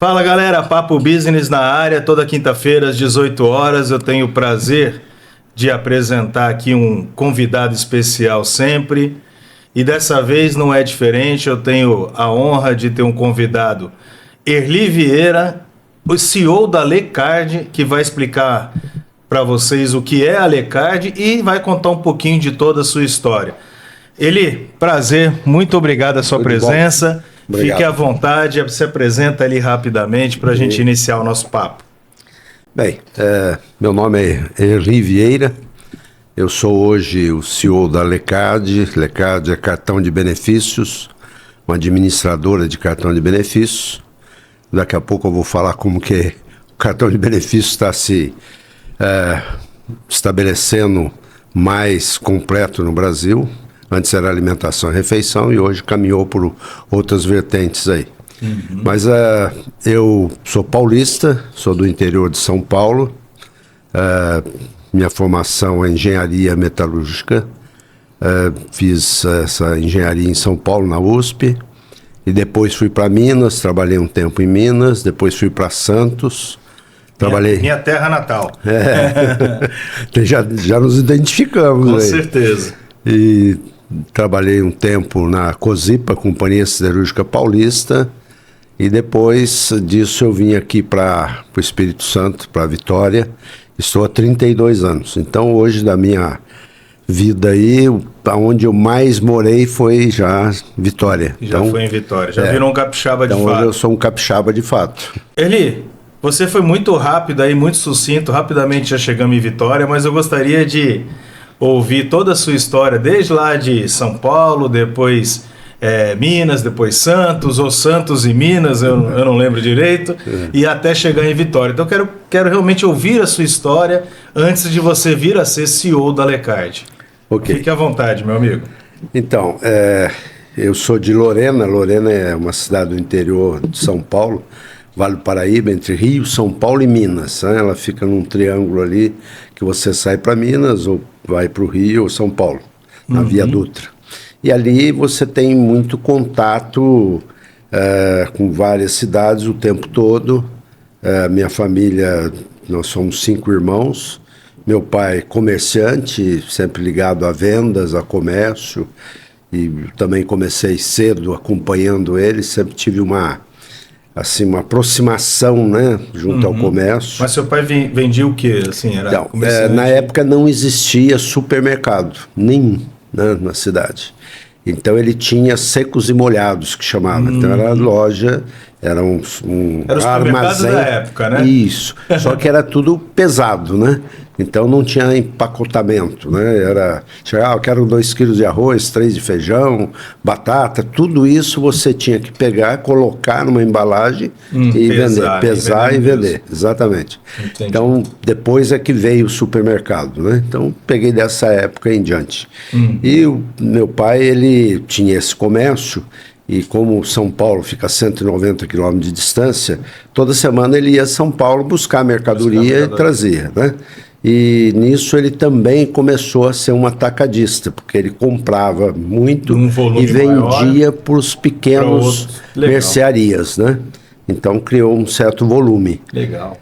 Fala galera, Papo Business na área, toda quinta-feira às 18 horas. Eu tenho o prazer de apresentar aqui um convidado especial sempre. E dessa vez não é diferente, eu tenho a honra de ter um convidado, Erli Vieira, o CEO da Lecard, que vai explicar para vocês o que é a Lecard e vai contar um pouquinho de toda a sua história. Erli, prazer, muito obrigado a sua presença. Obrigado. Fique à vontade, se apresenta ali rapidamente para a gente iniciar o nosso papo. Bem, meu nome é Erli Vieira, eu sou hoje o CEO da Lecard. Lecard é cartão de benefícios, uma administradora de cartão de benefícios. Daqui a pouco eu vou falar como que o cartão de benefícios está se estabelecendo mais completo no Brasil. Antes era alimentação e refeição e hoje caminhou por outras vertentes aí. Uhum. Mas eu sou paulista, sou do interior de São Paulo. Minha formação é engenharia metalúrgica. Fiz essa engenharia em São Paulo, na USP. E depois fui para Minas, trabalhei um tempo em Minas. Depois fui para Santos. Minha terra natal. Já nos identificamos. Com aí. certeza. E trabalhei um tempo na COSIPA, Companhia Siderúrgica Paulista, e depois disso eu vim aqui para o Espírito Santo, para Vitória. Estou há 32 anos. Então hoje da minha vida aí, onde eu mais morei foi já Vitória. Já foi em Vitória, já virou um capixaba de fato. Então hoje eu sou um capixaba de fato. Erli, você foi muito rápido aí, muito sucinto, rapidamente já chegamos em Vitória, mas eu gostaria de ouvir toda a sua história, desde lá de São Paulo, depois Minas, depois Santos, ou Santos e Minas, eu não lembro direito, e até chegar em Vitória. Então eu quero realmente ouvir a sua história antes de você vir a ser CEO da Lecard. Okay. Fique à vontade, meu amigo. Então, eu sou de Lorena. Lorena é uma cidade do interior de São Paulo, Vale do Paraíba, entre Rio, São Paulo e Minas. Né? Ela fica num triângulo ali que você sai para Minas ou vai para o Rio ou São Paulo, na Via Dutra. E ali você tem muito contato com várias cidades o tempo todo. Minha família, nós somos 5 irmãos. Meu pai comerciante, sempre ligado a vendas, a comércio. E também comecei cedo acompanhando ele, sempre tive uma aproximação, né, junto ao comércio. Mas seu pai vendia o quê? Assim, era então, na época não existia supermercado nenhum, né, na cidade. Então ele tinha secos e molhados, que chamava. Então era loja, era um armazém da época, né? Isso. Só que era tudo pesado, né? Então não tinha empacotamento, né? Eu quero 2 quilos de arroz, 3 de feijão, batata, tudo isso você tinha que pegar, colocar numa embalagem e vender, pesar e vender, exatamente. Entendi. Então depois é que veio o supermercado, né? Então peguei dessa época em diante. E o meu pai, ele tinha esse comércio. E como São Paulo fica a 190 quilômetros de distância, toda semana ele ia a São Paulo buscar mercadoria e trazia, né? E nisso ele também começou a ser um atacadista, porque ele comprava muito e vendia para os pequenos mercearias, né? Então criou um certo volume. Legal.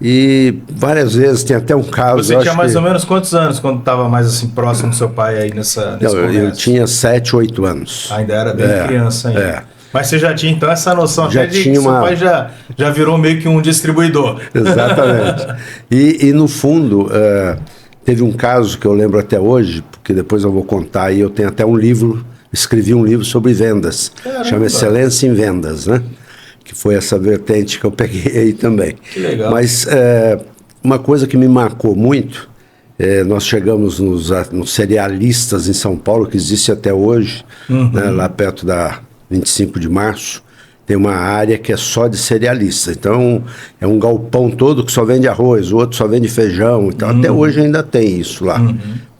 E várias vezes, tem até um caso... Você tinha mais ou menos quantos anos quando estava mais assim próximo do seu pai aí nesse eu tinha 7, 8 anos. Ainda era bem criança ainda. Mas você já tinha então essa noção já até de que seu pai já virou meio que um distribuidor. Exatamente. E no fundo, teve um caso que eu lembro até hoje, porque depois eu vou contar, e eu tenho até um livro, escrevi um livro sobre vendas. Caramba. Chama Excelência em Vendas, né? Que foi essa vertente que eu peguei aí também. Que legal. Mas uma coisa que me marcou muito, nós chegamos nos cerealistas em São Paulo, que existe até hoje, né, lá perto da 25 de março, tem uma área que é só de cerealistas. Então, é um galpão todo que só vende arroz, o outro só vende feijão. Então, até hoje ainda tem isso lá.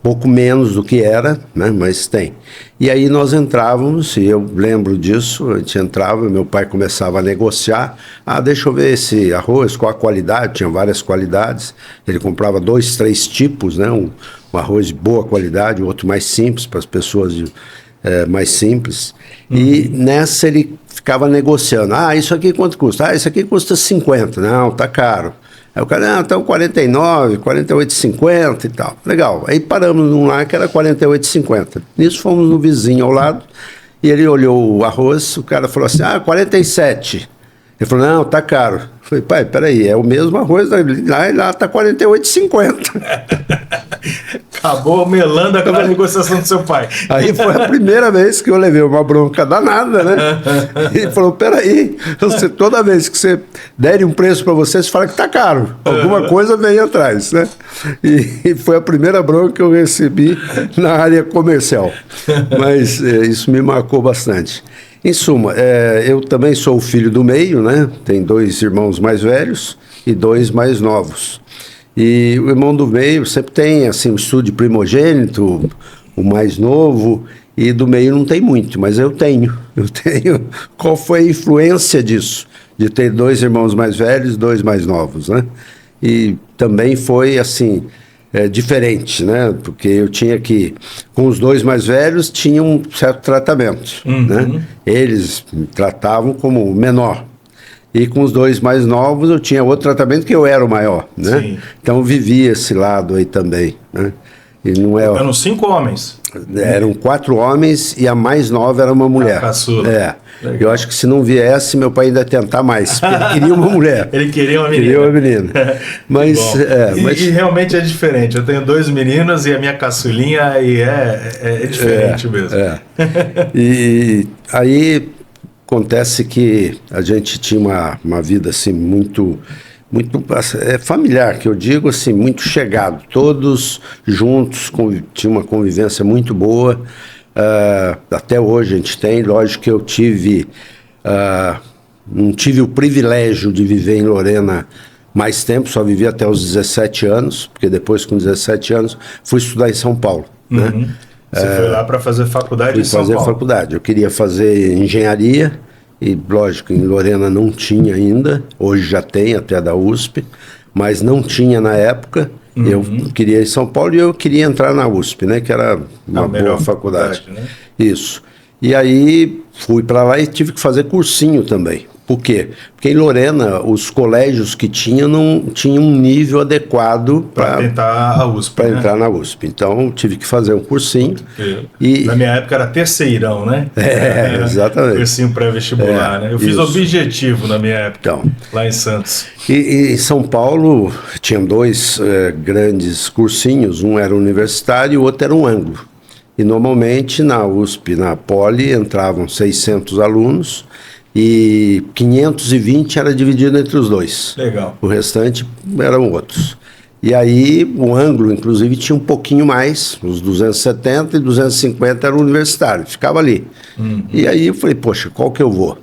Pouco menos do que era, né, mas tem. E aí nós entrávamos, e eu lembro disso, a gente entrava, meu pai começava a negociar. Deixa eu ver esse arroz, qual a qualidade, tinha várias qualidades. Ele comprava 2, 3 tipos, né, um arroz de boa qualidade, o outro mais simples, para as pessoas mais simples. E nessa ele ficava negociando. Isso aqui quanto custa? Isso aqui custa 50. Não, tá caro. Aí o cara, não, então 49, 48,50 e tal. Legal. Aí paramos num lá que era 48,50. Nisso fomos no vizinho ao lado, e ele olhou o arroz, o cara falou assim, 47. Ele falou, não, tá caro. Eu falei, pai, peraí, é o mesmo arroz, lá tá 48,50. Acabou melando aquela negociação do seu pai. Aí foi a primeira vez que eu levei uma bronca danada, né? Ele falou, peraí, toda vez que você der um preço para você fala que tá caro. Alguma coisa vem atrás, né? E foi a primeira bronca que eu recebi na área comercial. Mas isso me marcou bastante. Em suma, eu também sou o filho do meio, né? Tem 2 irmãos mais velhos e 2 mais novos. E o irmão do meio sempre tem, assim, o estudo de primogênito, o mais novo, e do meio não tem muito, mas eu tenho. Qual foi a influência disso? De ter 2 irmãos mais velhos e 2 mais novos, né? E também foi, assim, diferente, né? Porque eu tinha que, com os 2 mais velhos, tinha um certo tratamento, né? Eles me tratavam como menor. E com os 2 mais novos eu tinha outro tratamento que eu era o maior, né? Sim. Então eu vivi esse lado aí também, né? E não Eram 5 homens. Eram 4 homens e a mais nova era uma mulher. A caçula. Eu acho que se não viesse, meu pai ainda ia tentar mais, porque ele queria uma mulher. Ele queria uma menina. Queria uma menina. Mas, e realmente é diferente. Eu tenho 2 meninos e a minha caçulinha e é diferente mesmo. E aí acontece que a gente tinha uma vida assim muito familiar, que eu digo assim, muito chegado, todos juntos, tinha uma convivência muito boa, até hoje a gente tem. Lógico que eu não tive o privilégio de viver em Lorena mais tempo, só vivi até os 17 anos, porque depois com 17 anos fui estudar em São Paulo, né? Você foi lá para fazer faculdade em São Paulo? Fazer faculdade. Eu queria fazer engenharia, e lógico, em Lorena não tinha ainda, hoje já tem, até da USP, mas não tinha na época. Eu queria ir em São Paulo e eu queria entrar na USP, né, que era uma boa faculdade. Né? Isso. E aí fui para lá e tive que fazer cursinho também. Por quê? Porque em Lorena, os colégios que tinham não tinham um nível adequado para tentar a USP. Para entrar na USP. Então, tive que fazer um cursinho. Na minha época era terceirão, né? Exatamente. Cursinho pré-vestibular, né? Eu fiz objetivo na minha época, então, lá em Santos. E em São Paulo, tinham 2 grandes cursinhos. Um era universitário e o outro era um ângulo. E normalmente na USP, na Poli, entravam 600 alunos. E 520 era dividido entre os 2. Legal. O restante eram outros. E aí o ângulo, inclusive, tinha um pouquinho mais, uns 270 e 250 era universitário, ficava ali. E aí eu falei, poxa, qual que eu vou?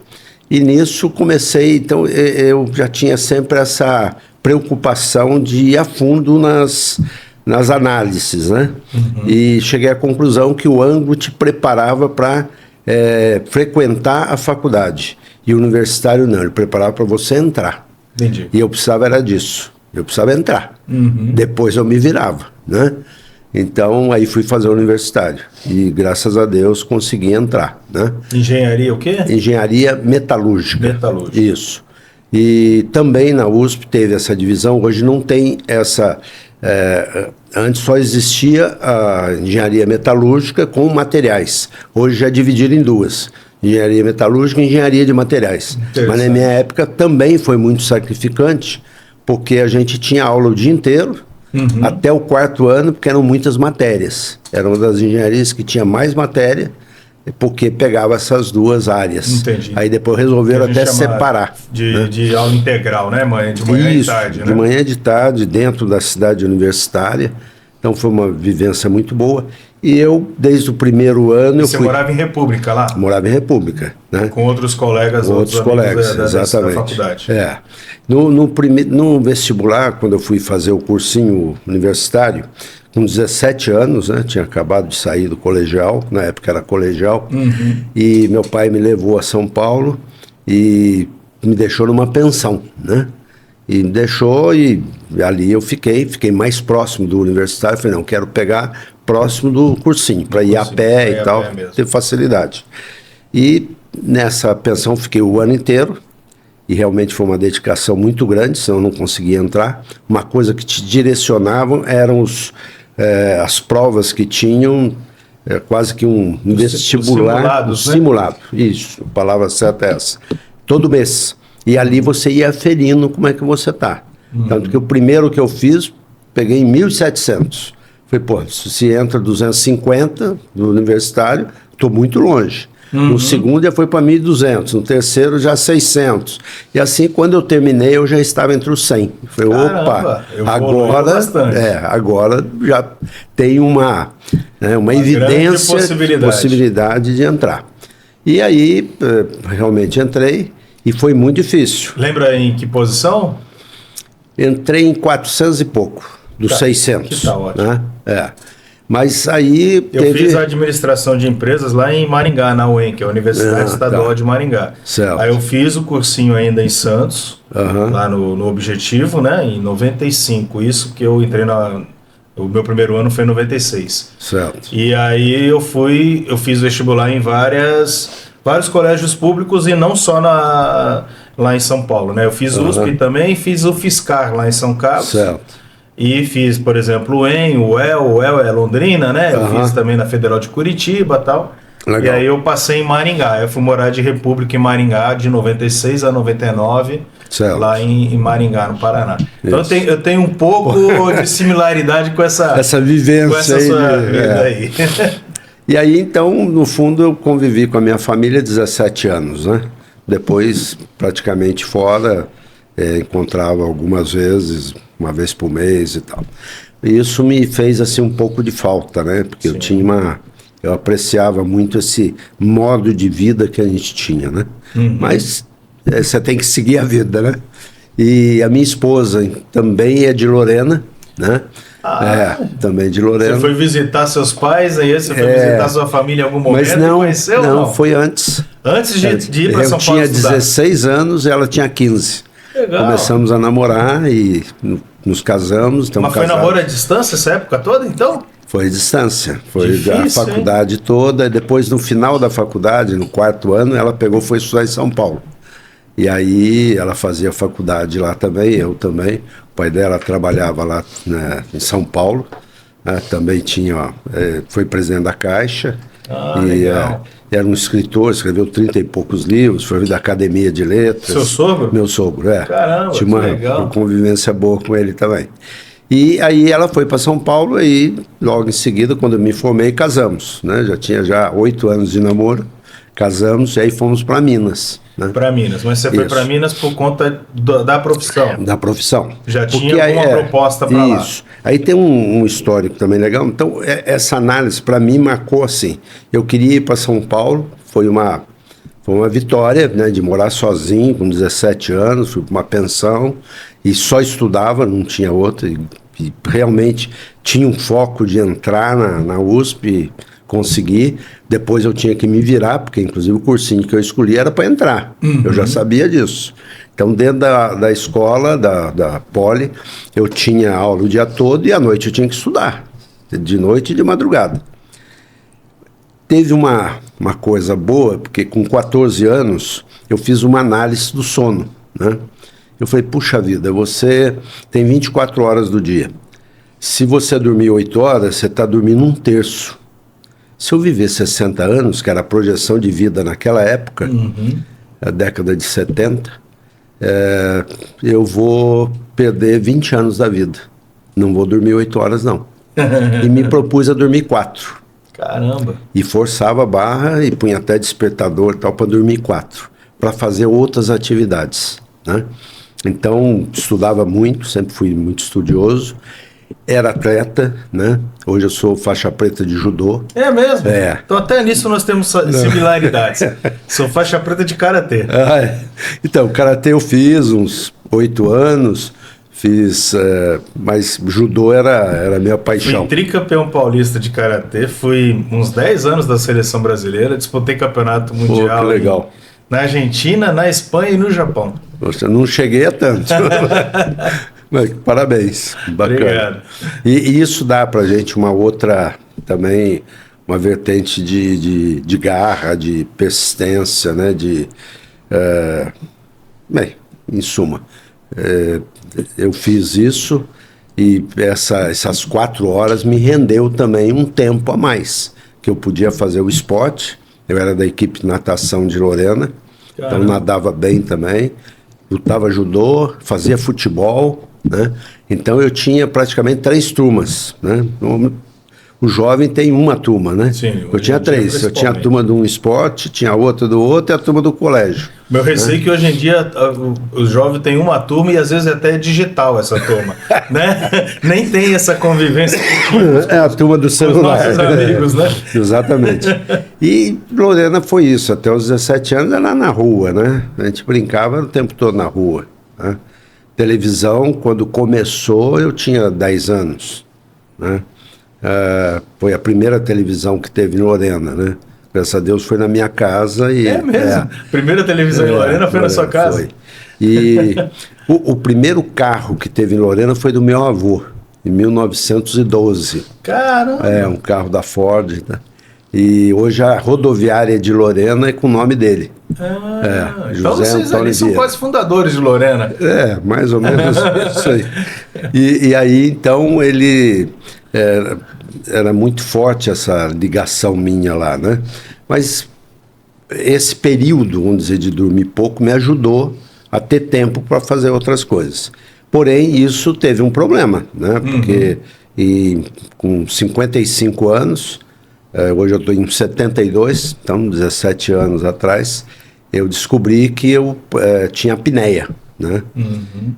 E nisso comecei, então eu já tinha sempre essa preocupação de ir a fundo nas análises, né? E cheguei à conclusão que o ângulo te preparava para frequentar a faculdade. E o universitário não, ele preparava para você entrar. Entendi. E eu precisava era disso, eu precisava entrar. Depois eu me virava, né? Então aí fui fazer o universitário e graças a Deus consegui entrar, né? Engenharia o quê? Engenharia metalúrgica. Metalúrgica. Isso. E também na USP teve essa divisão, hoje não tem essa... antes só existia a engenharia metalúrgica com materiais. Hoje já é dividido em 2. Engenharia metalúrgica e engenharia de materiais. Mas na minha época também foi muito sacrificante, porque a gente tinha aula o dia inteiro, até o 4º ano, porque eram muitas matérias. Era uma das engenharias que tinha mais matéria, porque pegava essas 2 áreas. Entendi. Aí depois resolveram até separar. De aula integral, né, mãe? De manhã e tarde, né? De manhã e de tarde, dentro da cidade universitária. Então foi uma vivência muito boa. E eu, desde o 1º ano... Você morava em República lá? Morava em República, né? Com outros colegas, outros colegas, exatamente. Da faculdade. No vestibular, quando eu fui fazer o cursinho universitário, com 17 anos, né? Tinha acabado de sair do colegial, na época era colegial, e meu pai me levou a São Paulo e me deixou numa pensão, né? E me deixou e ali eu fiquei mais próximo do universitário. Falei, não, quero pegar próximo do cursinho, para ir a pé e tal, ter facilidade. E nessa pensão fiquei o ano inteiro, e realmente foi uma dedicação muito grande, senão eu não conseguia entrar. Uma coisa que te direcionavam eram as provas que tinham, quase que um vestibular, simulado, isso, a palavra certa é essa, todo mês. E ali você ia aferindo como é que você está. Tanto que o primeiro que eu fiz, peguei em 1.700. Falei, pô, se entra 250 no universitário, estou muito longe. No segundo já foi para 1.200, no terceiro já 600. E assim, quando eu terminei, eu já estava entre os 100. Falei, opa, agora já tem uma evidência, possibilidade de entrar. E aí, realmente entrei e foi muito difícil. Lembra em que posição? Entrei em 400 e pouco, dos 600. Que tá ótimo. Né? Mas aí eu fiz a administração de empresas lá em Maringá, na UEM, que é a Universidade Estadual de Maringá. Certo. Aí eu fiz o cursinho ainda em Santos, lá no Objetivo, né, em 95. Isso que eu entrei o meu primeiro ano foi em 96. Certo. E aí eu fiz vestibular em vários colégios públicos e não só lá em São Paulo, né? Eu fiz USP também, fiz o Fiscar lá em São Carlos. Certo. E fiz, por exemplo, o EM, o UEL é Londrina, né? Eu fiz também na Federal de Curitiba e tal. Legal. E aí eu passei em Maringá. Eu fui morar de República em Maringá de 96 a 99, certo. Lá em Maringá, no Paraná. Isso. Então eu tenho um pouco de similaridade com essa vivência, com essa sua vida aí. E aí, então, no fundo, eu convivi com a minha família 17 anos, né? Depois, praticamente fora, encontrava algumas vezes, uma vez por mês e tal. E isso me fez, assim, um pouco de falta, né? Porque eu apreciava muito esse modo de vida que a gente tinha, né? Mas você tem que seguir a vida, né? E a minha esposa também é de Lorena, né? Também de Lorena. Você foi visitar seus pais, aí você foi visitar sua família em algum momento? Mas não, foi antes. Antes de ir para São Paulo Eu tinha 16 anos e ela tinha 15. Legal. Começamos a namorar e nos casamos. Mas foi namoro à distância essa época toda, então? Foi à distância. Foi difícil, a faculdade toda. E depois, no final da faculdade, no 4º ano, ela foi estudar em São Paulo. E aí ela fazia faculdade lá também, eu também. O pai dela trabalhava lá, né, em São Paulo. Também foi presidente da Caixa. Legal. Era um escritor, escreveu 30 e poucos livros, foi da Academia de Letras. Seu sogro? Meu sogro, Caramba, tinha uma convivência boa com ele também. E aí ela foi para São Paulo e logo em seguida, quando eu me formei, casamos, né? Já tinha 8 anos de namoro, casamos e aí fomos para Minas. Né? Para Minas, mas você foi para Minas por conta da profissão? Da profissão. Já tinha alguma proposta para lá? Isso. Aí tem um histórico também legal. Então, essa análise, para mim, marcou assim. Eu queria ir para São Paulo, foi uma vitória, né, de morar sozinho, com 17 anos, fui para uma pensão e só estudava, não tinha outra. E realmente tinha um foco de entrar na USP, conseguir. Depois eu tinha que me virar, porque inclusive o cursinho que eu escolhi era para entrar. Eu já sabia disso. Então, dentro da escola, da Poli, eu tinha aula o dia todo e à noite eu tinha que estudar, de noite e de madrugada. Teve uma coisa boa, porque com 14 anos eu fiz uma análise do sono, né? Eu falei, puxa vida, você tem 24 horas do dia. Se você dormir 8 horas, você está dormindo 1/3. Se eu viver 60 anos, que era a projeção de vida naquela época, a década de 70... eu vou perder 20 anos da vida. Não vou dormir 8 horas, não. E me propus a dormir 4. Caramba! E forçava a barra e punha até despertador e tal para dormir 4, para fazer outras atividades, né? Então, estudava muito, sempre fui muito estudioso. Era atleta, né? Hoje eu sou faixa preta de judô. É mesmo? Então até nisso nós temos similaridades. Sou faixa preta de karatê. Então, karatê eu fiz uns 8 anos, mas judô era a minha paixão. Fui tricampeão paulista de karatê, fui uns 10 anos da seleção brasileira, disputei campeonato mundial. Que legal. Na Argentina, na Espanha e no Japão. Poxa, não cheguei a tanto. Parabéns, bacana. Obrigado. E isso dá pra gente uma outra, também, uma vertente de garra, de persistência, né? Bem, em suma, eu fiz isso e essas 4 horas me rendeu também um tempo a mais, que eu podia fazer o esporte. Eu era da equipe de natação de Lorena, então nadava bem também, lutava judô, fazia futebol, né? Então eu tinha praticamente 3 turmas, né? O jovem tem uma turma, né? Sim, eu tinha 3. Eu tinha a turma de um esporte, tinha outra do outro e a turma do colégio. Meu receio é que hoje em dia o jovem tem uma turma e às vezes até é digital essa turma, né? Nem tem essa convivência. É a turma do celular. Com os nossos amigos, né? Exatamente. E Lorena foi isso. Até os 17 anos era na rua, né? A gente brincava o tempo todo na rua, né? Televisão, quando começou, eu tinha 10 anos, né? Foi a primeira televisão que teve em Lorena, né? Graças a Deus foi na minha casa. É mesmo? Primeira televisão em Lorena foi na sua casa? Foi. E o primeiro carro que teve em Lorena foi do meu avô, em 1912. Caramba! Um carro da Ford, né? E hoje a rodoviária de Lorena é com o nome dele. Então vocês ali são quase fundadores de Lorena. Mais ou menos isso aí. E aí, então, ele... Era muito forte essa ligação minha lá, né? Mas esse período, vamos dizer, de dormir pouco, me ajudou a ter tempo para fazer outras coisas. Porém, isso teve um problema, né? Porque com 55 anos, hoje eu estou em 72, então 17 anos atrás, eu descobri que eu tinha apneia, né?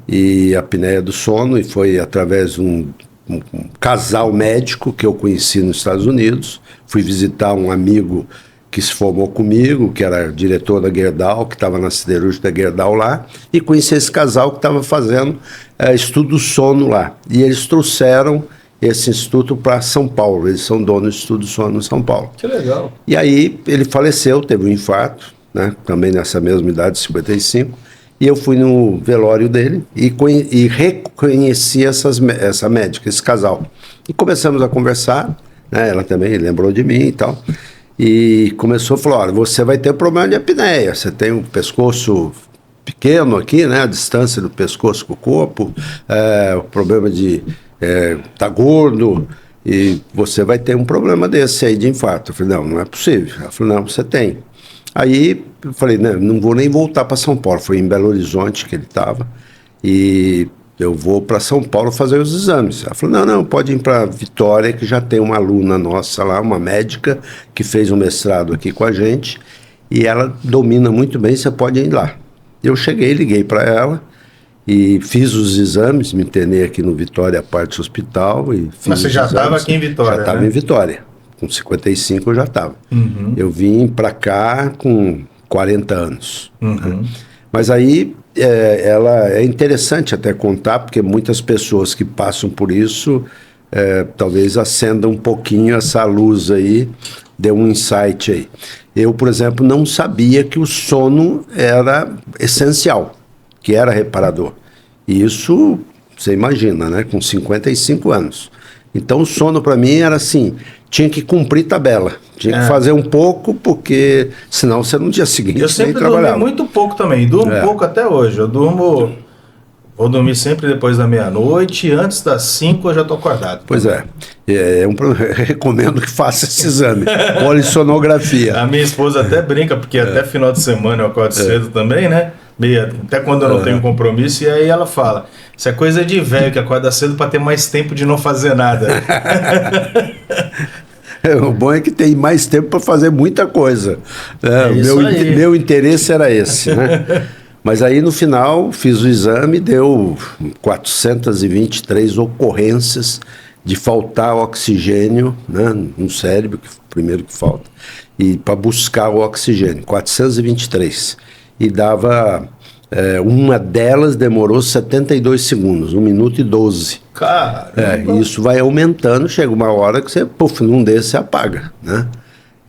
E a apneia do sono, e foi através de um casal médico que eu conheci nos Estados Unidos. Fui visitar um amigo que se formou comigo, que era diretor da Gerdau, que estava na siderúrgica da Gerdau lá, e conheci esse casal que estava fazendo estudo do sono lá. E eles trouxeram esse instituto para São Paulo. Eles são donos do Instituto do Sono em São Paulo. Que legal. E aí ele faleceu, teve um infarto, né? Também nessa mesma idade, 55. E eu fui no velório dele e reconheci essa médica, esse casal. E começamos a conversar, né? Ela também lembrou de mim e tal. E começou a falar, olha, você vai ter problema de apneia, você tem um pescoço pequeno aqui, né? A distância do pescoço com o corpo, o problema de tá gordo, e você vai ter um problema desse aí de infarto. Eu falei, não é possível. Ela falou, não, você tem. Aí eu falei, não vou nem voltar para São Paulo. Foi em Belo Horizonte que ele estava. E eu vou para São Paulo fazer os exames. Ela falou, não, pode ir para Vitória, que já tem uma aluna nossa lá, uma médica, que fez um mestrado aqui com a gente. E ela domina muito bem, você pode ir lá. Eu cheguei, liguei para ela e fiz os exames, me internei aqui no Vitória, parte hospital. E fiz. Mas você já estava aqui em Vitória, Já estava, né? Em Vitória. Com 55 eu já estava. Eu vim para cá com 40 anos. Né? Mas aí ela é interessante até contar, porque muitas pessoas que passam por isso talvez acendam um pouquinho essa luz aí, dê um insight aí. Eu, por exemplo, não sabia que o sono era essencial, que era reparador. E isso, você imagina, né? Com 55 anos. Então o sono para mim era assim, tinha que cumprir tabela, tinha que fazer um pouco, porque senão você no dia seguinte eu sempre nem trabalhava. dormi muito pouco também, durmo pouco até hoje. Vou dormir sempre depois da meia-noite, antes das 5 eu já estou acordado. Pois recomendo que faça esse exame, polissonografia. A minha esposa até brinca, porque até final de semana eu acordo cedo também, né? Até quando eu não tenho compromisso, e aí ela fala, isso é coisa de velho que acorda cedo para ter mais tempo de não fazer nada. O bom é que tem mais tempo para fazer muita coisa. Meu interesse era esse, né? Mas aí no final fiz o exame, deu 423 ocorrências de faltar oxigênio, né, no cérebro, que primeiro que falta, e para buscar o oxigênio, 423. E dava, uma delas demorou 72 segundos, 1 minuto e 12. Caramba! Isso vai aumentando, chega uma hora que você, num desses você apaga, né?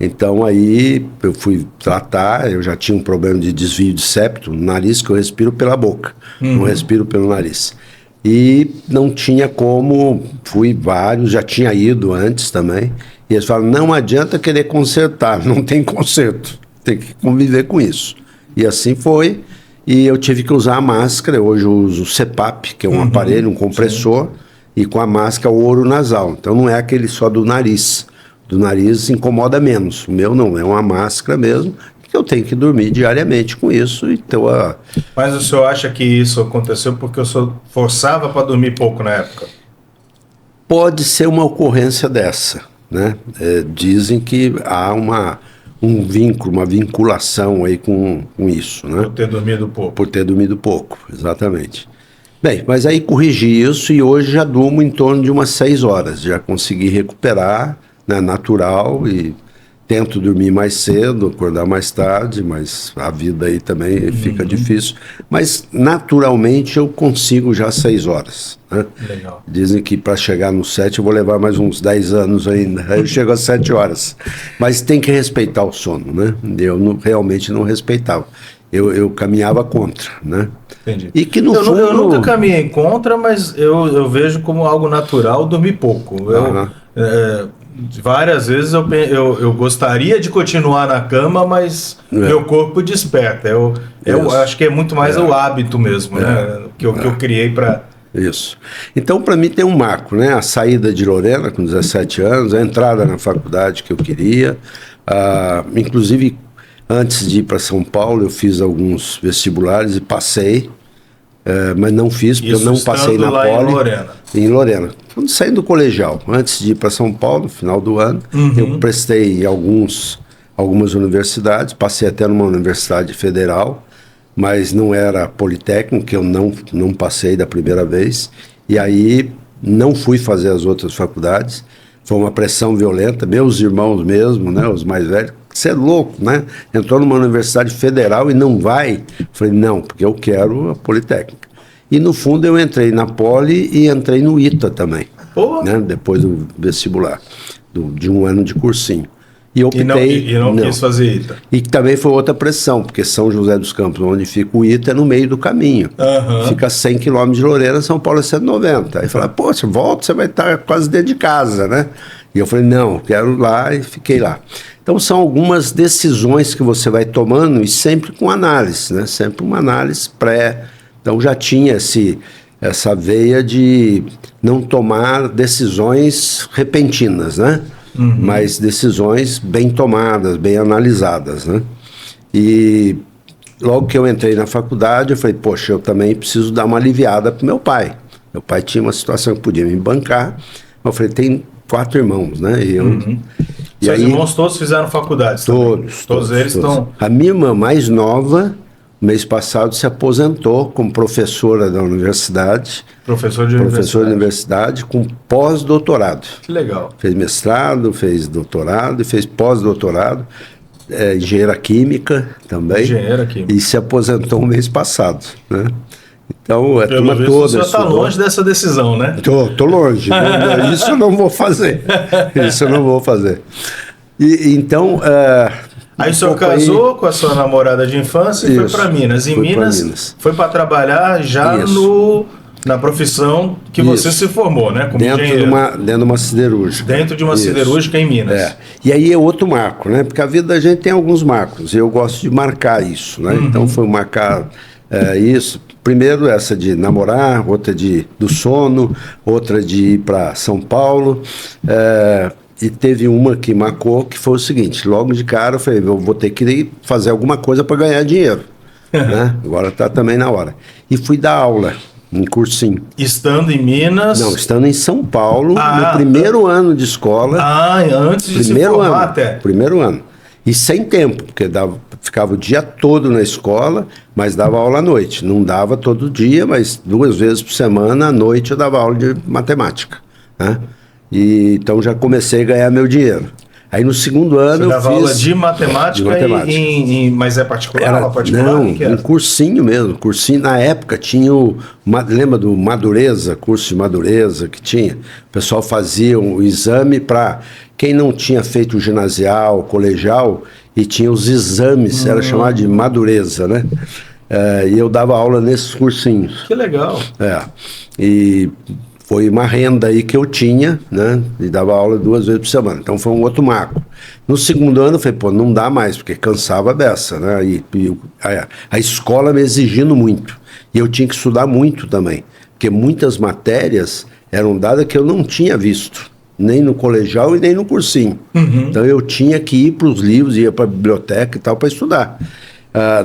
Então aí eu fui tratar, eu já tinha um problema de desvio de septo no nariz, que eu respiro pela boca, não respiro pelo nariz. e não tinha como, fui vários, já tinha ido antes também, e eles falam, não adianta querer consertar, não tem conserto, tem que conviver com isso. E assim foi, e eu tive que usar a máscara, hoje eu uso o CPAP, que é um aparelho, um compressor, sim. E com a máscara o ouro nasal, então não é aquele só do nariz incomoda menos, o meu não, é uma máscara mesmo, que eu tenho que dormir diariamente com isso. Então, Mas o senhor acha que isso aconteceu porque o senhor forçava para dormir pouco na época? Pode ser uma ocorrência dessa, né? Dizem que há um vínculo, uma vinculação aí com isso, né? Por ter dormido pouco. Por ter dormido pouco, exatamente. Bem, mas aí corrigi isso e hoje já durmo em torno de umas 6 horas, já consegui recuperar, né, natural, e tento dormir mais cedo, acordar mais tarde, mas a vida aí também fica difícil. Mas naturalmente eu consigo já 6 horas. Né? Legal. Dizem que para chegar no 7 eu vou levar mais uns 10 anos ainda. Aí eu chego às 7 horas. Mas tem que respeitar o sono, né? Eu realmente não respeitava. Eu caminhava contra, né? Entendi. E que no fundo... Eu nunca caminhei contra, mas eu vejo como algo natural dormir pouco. Várias vezes eu gostaria de continuar na cama, mas meu corpo desperta. Eu acho que é muito mais o hábito mesmo, né? Que eu criei para... Isso. Então, para mim tem um marco, né? A saída de Lorena com 17 anos, a entrada na faculdade que eu queria, inclusive antes de ir para São Paulo eu fiz alguns vestibulares e passei, mas não fiz porque eu não passei na Poli. Em Lorena. Quando saí do colegial, antes de ir para São Paulo, no final do ano, eu prestei em algumas universidades, passei até numa universidade federal, mas não era politécnico, que eu não passei da primeira vez, e aí não fui fazer as outras faculdades, foi uma pressão violenta, meus irmãos mesmo, né, os mais velhos, você é louco, né? Entrou numa universidade federal e não vai? Falei, não, porque eu quero a politécnica. E no fundo eu entrei na Poli e entrei no ITA também, né? Depois do vestibular, de um ano de cursinho. E optei... E não quis fazer ITA. E também foi outra pressão, porque São José dos Campos, onde fica o ITA, é no meio do caminho. Fica a 100 km de Lorena, São Paulo é 190. Aí falaram, pô, você volta, você vai estar quase dentro de casa, né? E eu falei, não, quero ir lá, e fiquei lá. Então são algumas decisões que você vai tomando e sempre com análise, né? Sempre uma análise pré... Então já tinha essa veia de não tomar decisões repentinas, né? Mas decisões bem tomadas, bem analisadas, né? E logo que eu entrei na faculdade, eu falei, poxa, eu também preciso dar uma aliviada para meu pai. Meu pai tinha uma situação que podia me bancar, mas eu falei, tem 4 irmãos, né? E eu... E seus aí, irmãos todos fizeram faculdades? Todos eles estão... A minha irmã mais nova, mês passado, se aposentou como professora da universidade. Professor de universidade com pós-doutorado. Que legal. Fez mestrado, fez doutorado e fez pós-doutorado. Engenheira química também. Engenheira química. E se aposentou mês passado, né? Então, turma toda... O senhor está longe dessa decisão, né? Tô longe. Isso eu não vou fazer. Isso eu não vou fazer. E então... Aí o senhor casou com a sua namorada de infância e foi para Minas. Em Minas, foi para trabalhar já na profissão que você se formou, né? Como dentro de uma siderúrgica. Dentro de uma siderúrgica em Minas. E aí é outro marco, né? Porque a vida da gente tem alguns marcos. E eu gosto de marcar isso, né? Então foi marcar isso. Primeiro essa de namorar, outra do sono, outra de ir para São Paulo. E teve uma que marcou, que foi o seguinte, logo de cara eu falei, eu vou ter que fazer alguma coisa para ganhar dinheiro, né? Agora está também na hora. E fui dar aula em cursinho. Estando em Minas? Não, estando em São Paulo, no primeiro ano de escola. Antes de se formar até? Primeiro ano. E sem tempo, porque ficava o dia todo na escola, mas dava aula à noite. Não dava todo dia, mas 2 vezes por semana, à noite eu dava aula de matemática, né? E então já comecei a ganhar meu dinheiro. Aí no segundo ano eu fiz... aula de matemática, mas é particular? Era particular? Não, um cursinho mesmo. Cursinho, na época tinha lembra do Madureza, curso de Madureza que tinha? O pessoal fazia o exame para quem não tinha feito o ginasial, colegial, e tinha os exames, era chamado de Madureza, né? E eu dava aula nesses cursinhos. Que legal. E foi uma renda aí que eu tinha, né? E dava aula 2 vezes por semana. Então foi um outro marco. No segundo ano eu falei, pô, não dá mais, porque cansava a beça, né? A escola me exigindo muito. E eu tinha que estudar muito também. Porque muitas matérias eram dadas que eu não tinha visto. Nem no colegial e nem no cursinho. Então eu tinha que ir para os livros, ia para a biblioteca e tal, para estudar.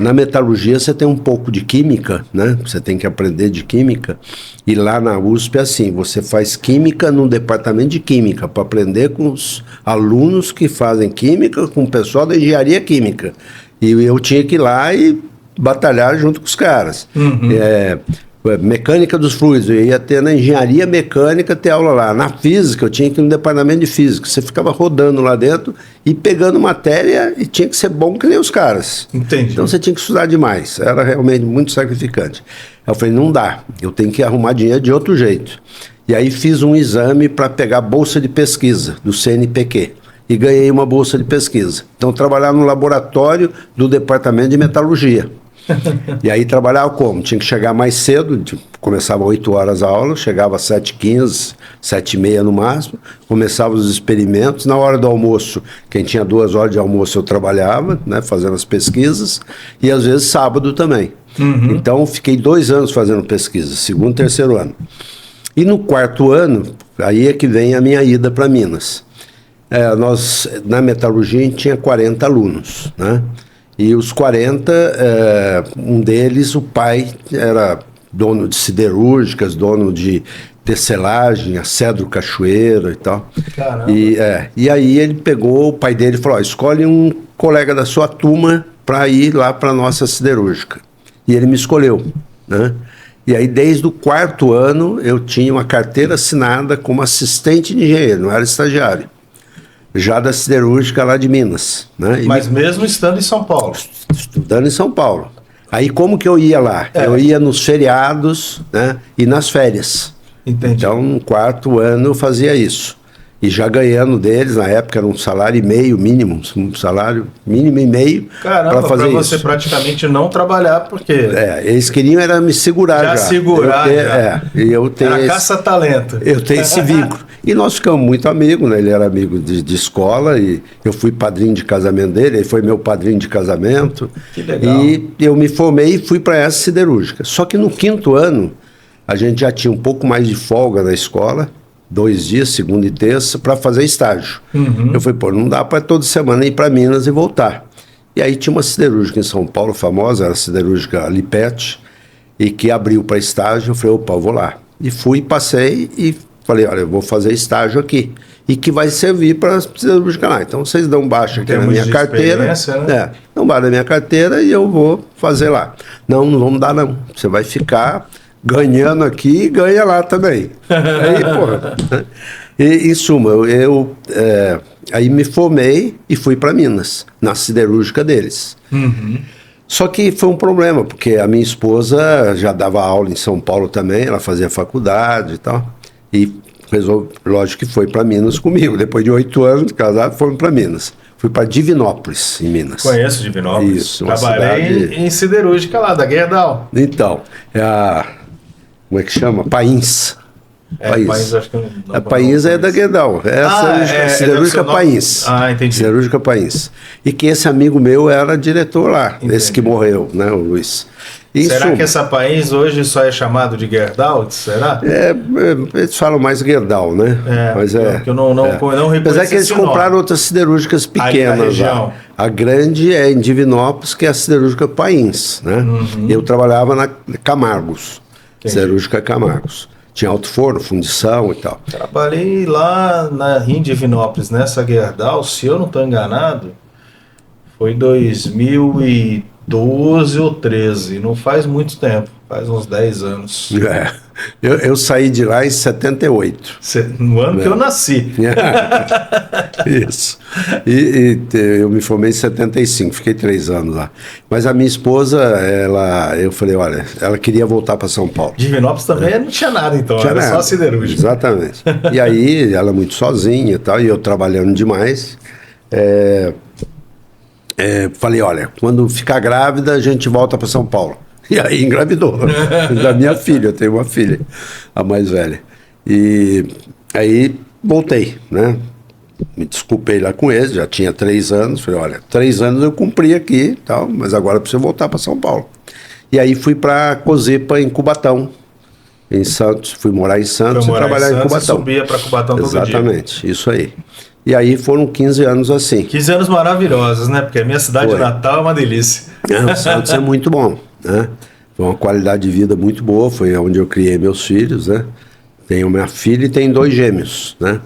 Na metalurgia você tem um pouco de química, né? Você tem que aprender de química. E lá na USP é assim, você faz química no departamento de química, para aprender com os alunos que fazem química, com o pessoal da engenharia química. E eu tinha que ir lá e batalhar junto com os caras. Mecânica dos fluidos, eu ia ter na engenharia mecânica, ter aula lá. Na física, eu tinha que ir no departamento de física. Você ficava rodando lá dentro e pegando matéria e tinha que ser bom que nem os caras. Entendi. Então você tinha que estudar demais. Era realmente muito sacrificante. Aí eu falei, não dá, eu tenho que arrumar dinheiro de outro jeito. E aí fiz um exame para pegar bolsa de pesquisa do CNPq. E ganhei uma bolsa de pesquisa. Então eu trabalhava no laboratório do departamento de metalurgia. E aí trabalhava como? Tinha que chegar mais cedo, começava 8 horas a aula, chegava às 7h15, 7h30 no máximo, começava os experimentos. Na hora do almoço, quem tinha 2 horas de almoço eu trabalhava, né, fazendo as pesquisas, e às vezes sábado também. Então fiquei 2 anos fazendo pesquisa, 2º e 3º ano. E no 4º ano, aí é que vem a minha ida para Minas. Nós, na metalurgia, a gente tinha 40 alunos, né? E os 40, um deles, o pai era dono de siderúrgicas, dono de tecelagem, a Cedro Cachoeira e tal. Caramba. E aí ele pegou, o pai dele falou, escolhe um colega da sua turma para ir lá para a nossa siderúrgica. E ele me escolheu, né? E aí desde o 4º ano eu tinha uma carteira assinada como assistente de engenheiro, não era estagiário. Já da siderúrgica lá de Minas, né? Mas mesmo estando em São Paulo? Estudando em São Paulo. Aí como que eu ia lá? Eu ia nos feriados, né? E nas férias. Entendi. Então no 4º ano eu fazia isso. E já ganhando deles, na época era um salário e meio mínimo, um salário mínimo e meio para fazer isso. Você praticamente não trabalhar, porque... eles queriam era me segurar já. Segurar, e eu tenho era caça-talento. Eu tenho esse vínculo. E nós ficamos muito amigos, né? Ele era amigo de escola e eu fui padrinho de casamento dele, ele foi meu padrinho de casamento. Que legal. E eu me formei e fui para essa siderúrgica. Só que no 5º ano, a gente já tinha um pouco mais de folga na escola, 2 dias, segunda e terça, para fazer estágio. Eu falei, pô, não dá para toda semana ir para Minas e voltar. E aí tinha uma siderúrgica em São Paulo, famosa, era a siderúrgica Lipete, e que abriu para estágio. Eu falei, opa, eu vou lá. E fui, passei e falei, olha, eu vou fazer estágio aqui. E que vai servir para a siderúrgica lá. Então vocês dão baixa aqui na minha carteira. Né? Dão baixa na minha carteira e eu vou fazer lá. Não vamos dar não. Você vai ficar ganhando aqui e ganha lá também. Aí, porra. Em suma, eu aí me formei e fui para Minas, na siderúrgica deles. Só que foi um problema, porque a minha esposa já dava aula em São Paulo também, ela fazia faculdade e tal, e lógico que foi para Minas comigo. Depois de 8 anos de casado, fomos para Minas. Fui para Divinópolis, em Minas. Conheço Divinópolis. Isso, trabalhei em siderúrgica lá, da Gerdau. Então, como é que chama? Pains. Pains, acho que não. A Pains é da Gerdau. Siderúrgica Pains. Entendi. Siderúrgica Pains. E que esse amigo meu era diretor lá, esse que morreu, né, o Luiz. Será que essa Pains hoje só é chamado de Gerdau? Será? Eles falam mais Gerdau, né? Mas que eu não reconheço. Apesar que eles compraram outras siderúrgicas pequenas lá. A grande é em Divinópolis, que é a siderúrgica Pains, né? Eu trabalhava na Camargos, siderúrgica Camargos. Tinha alto forno, fundição e tal. Trabalhei lá em Divinópolis, nessa Gerdau, se eu não estou enganado, foi 2012 ou 13, não faz muito tempo, faz uns 10 anos. Eu saí de lá em 78. No ano que eu nasci. Isso. E eu me formei em 75, fiquei 3 anos lá. Mas a minha esposa, eu falei, olha, ela queria voltar para São Paulo. Divinópolis também não tinha nada, então, era só siderúrgica. Exatamente. E aí, ela muito sozinha e tal, e eu trabalhando demais. Falei, olha, quando ficar grávida, a gente volta para São Paulo. E aí engravidou. Da minha filha, eu tenho uma filha, a mais velha. E aí voltei, né? Me desculpei lá com eles, já tinha 3 anos. Falei, olha, 3 anos eu cumpri aqui, tal, mas agora preciso voltar para São Paulo. E aí fui para a Cozipa, em Cubatão, em Santos. Fui morar em Santos e trabalhar em Cubatão. Subia para Cubatão todo dia. Exatamente, isso aí. E aí foram 15 anos assim. 15 anos maravilhosos, né? Porque a minha cidade natal é uma delícia. O Santos é muito bom, né? Foi uma qualidade de vida muito boa, foi onde eu criei meus filhos, né? Tenho minha filha e tenho 2 gêmeos, né?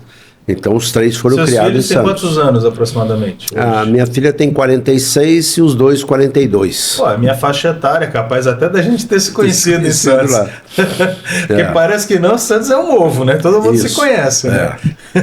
Então os 3 foram Seus criados em Santos. Seus filhos têm quantos anos aproximadamente? Hoje? A minha filha tem 46 e os 2 42. Pô, a minha faixa etária, capaz até da gente ter se conhecido em Santos. Lá. Porque parece que não, Santos é um ovo, né? Todo mundo se conhece, né?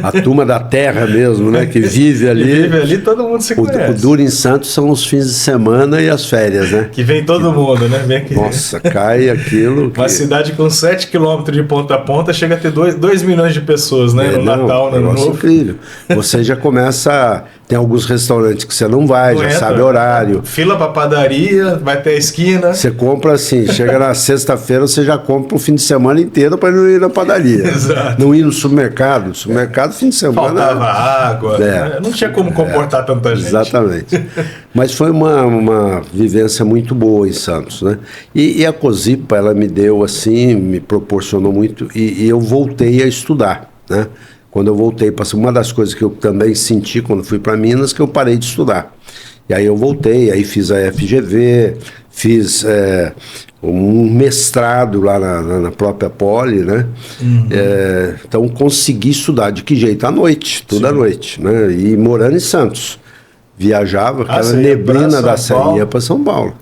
A turma da terra mesmo, né? Que vive ali. Vive ali, todo mundo se conhece. O duro em Santos são os fins de semana e as férias, né? Que vem todo mundo, né? Vem aqui. Nossa, cai aquilo. Uma cidade com 7 quilômetros de ponta a ponta chega a ter 2 milhões de pessoas, né? No Natal, no Ano Novo. Incrível. Você já começa. Tem alguns restaurantes que você não vai, já sabe horário. Fila pra padaria, vai até a esquina. Você compra assim, chega na sexta-feira, você já compra o fim de semana inteiro para não ir na padaria. Exato. Não ir no supermercado. Supermercado, fim de semana. Faltava água. Não tinha como comportar tanta gente. Exatamente. Mas foi uma vivência muito boa em Santos, né? E a Cozipa, ela me deu assim, me proporcionou muito, e eu voltei a estudar, né? Quando eu voltei, uma das coisas que eu também senti quando fui para Minas, que eu parei de estudar. E aí eu voltei, aí fiz a FGV, fiz um mestrado lá na própria Poli, né? Uhum. Então consegui estudar. De que jeito? À noite, toda noite, né? E morando em Santos. Viajava, aquela neblina da Serra, ia para São Paulo.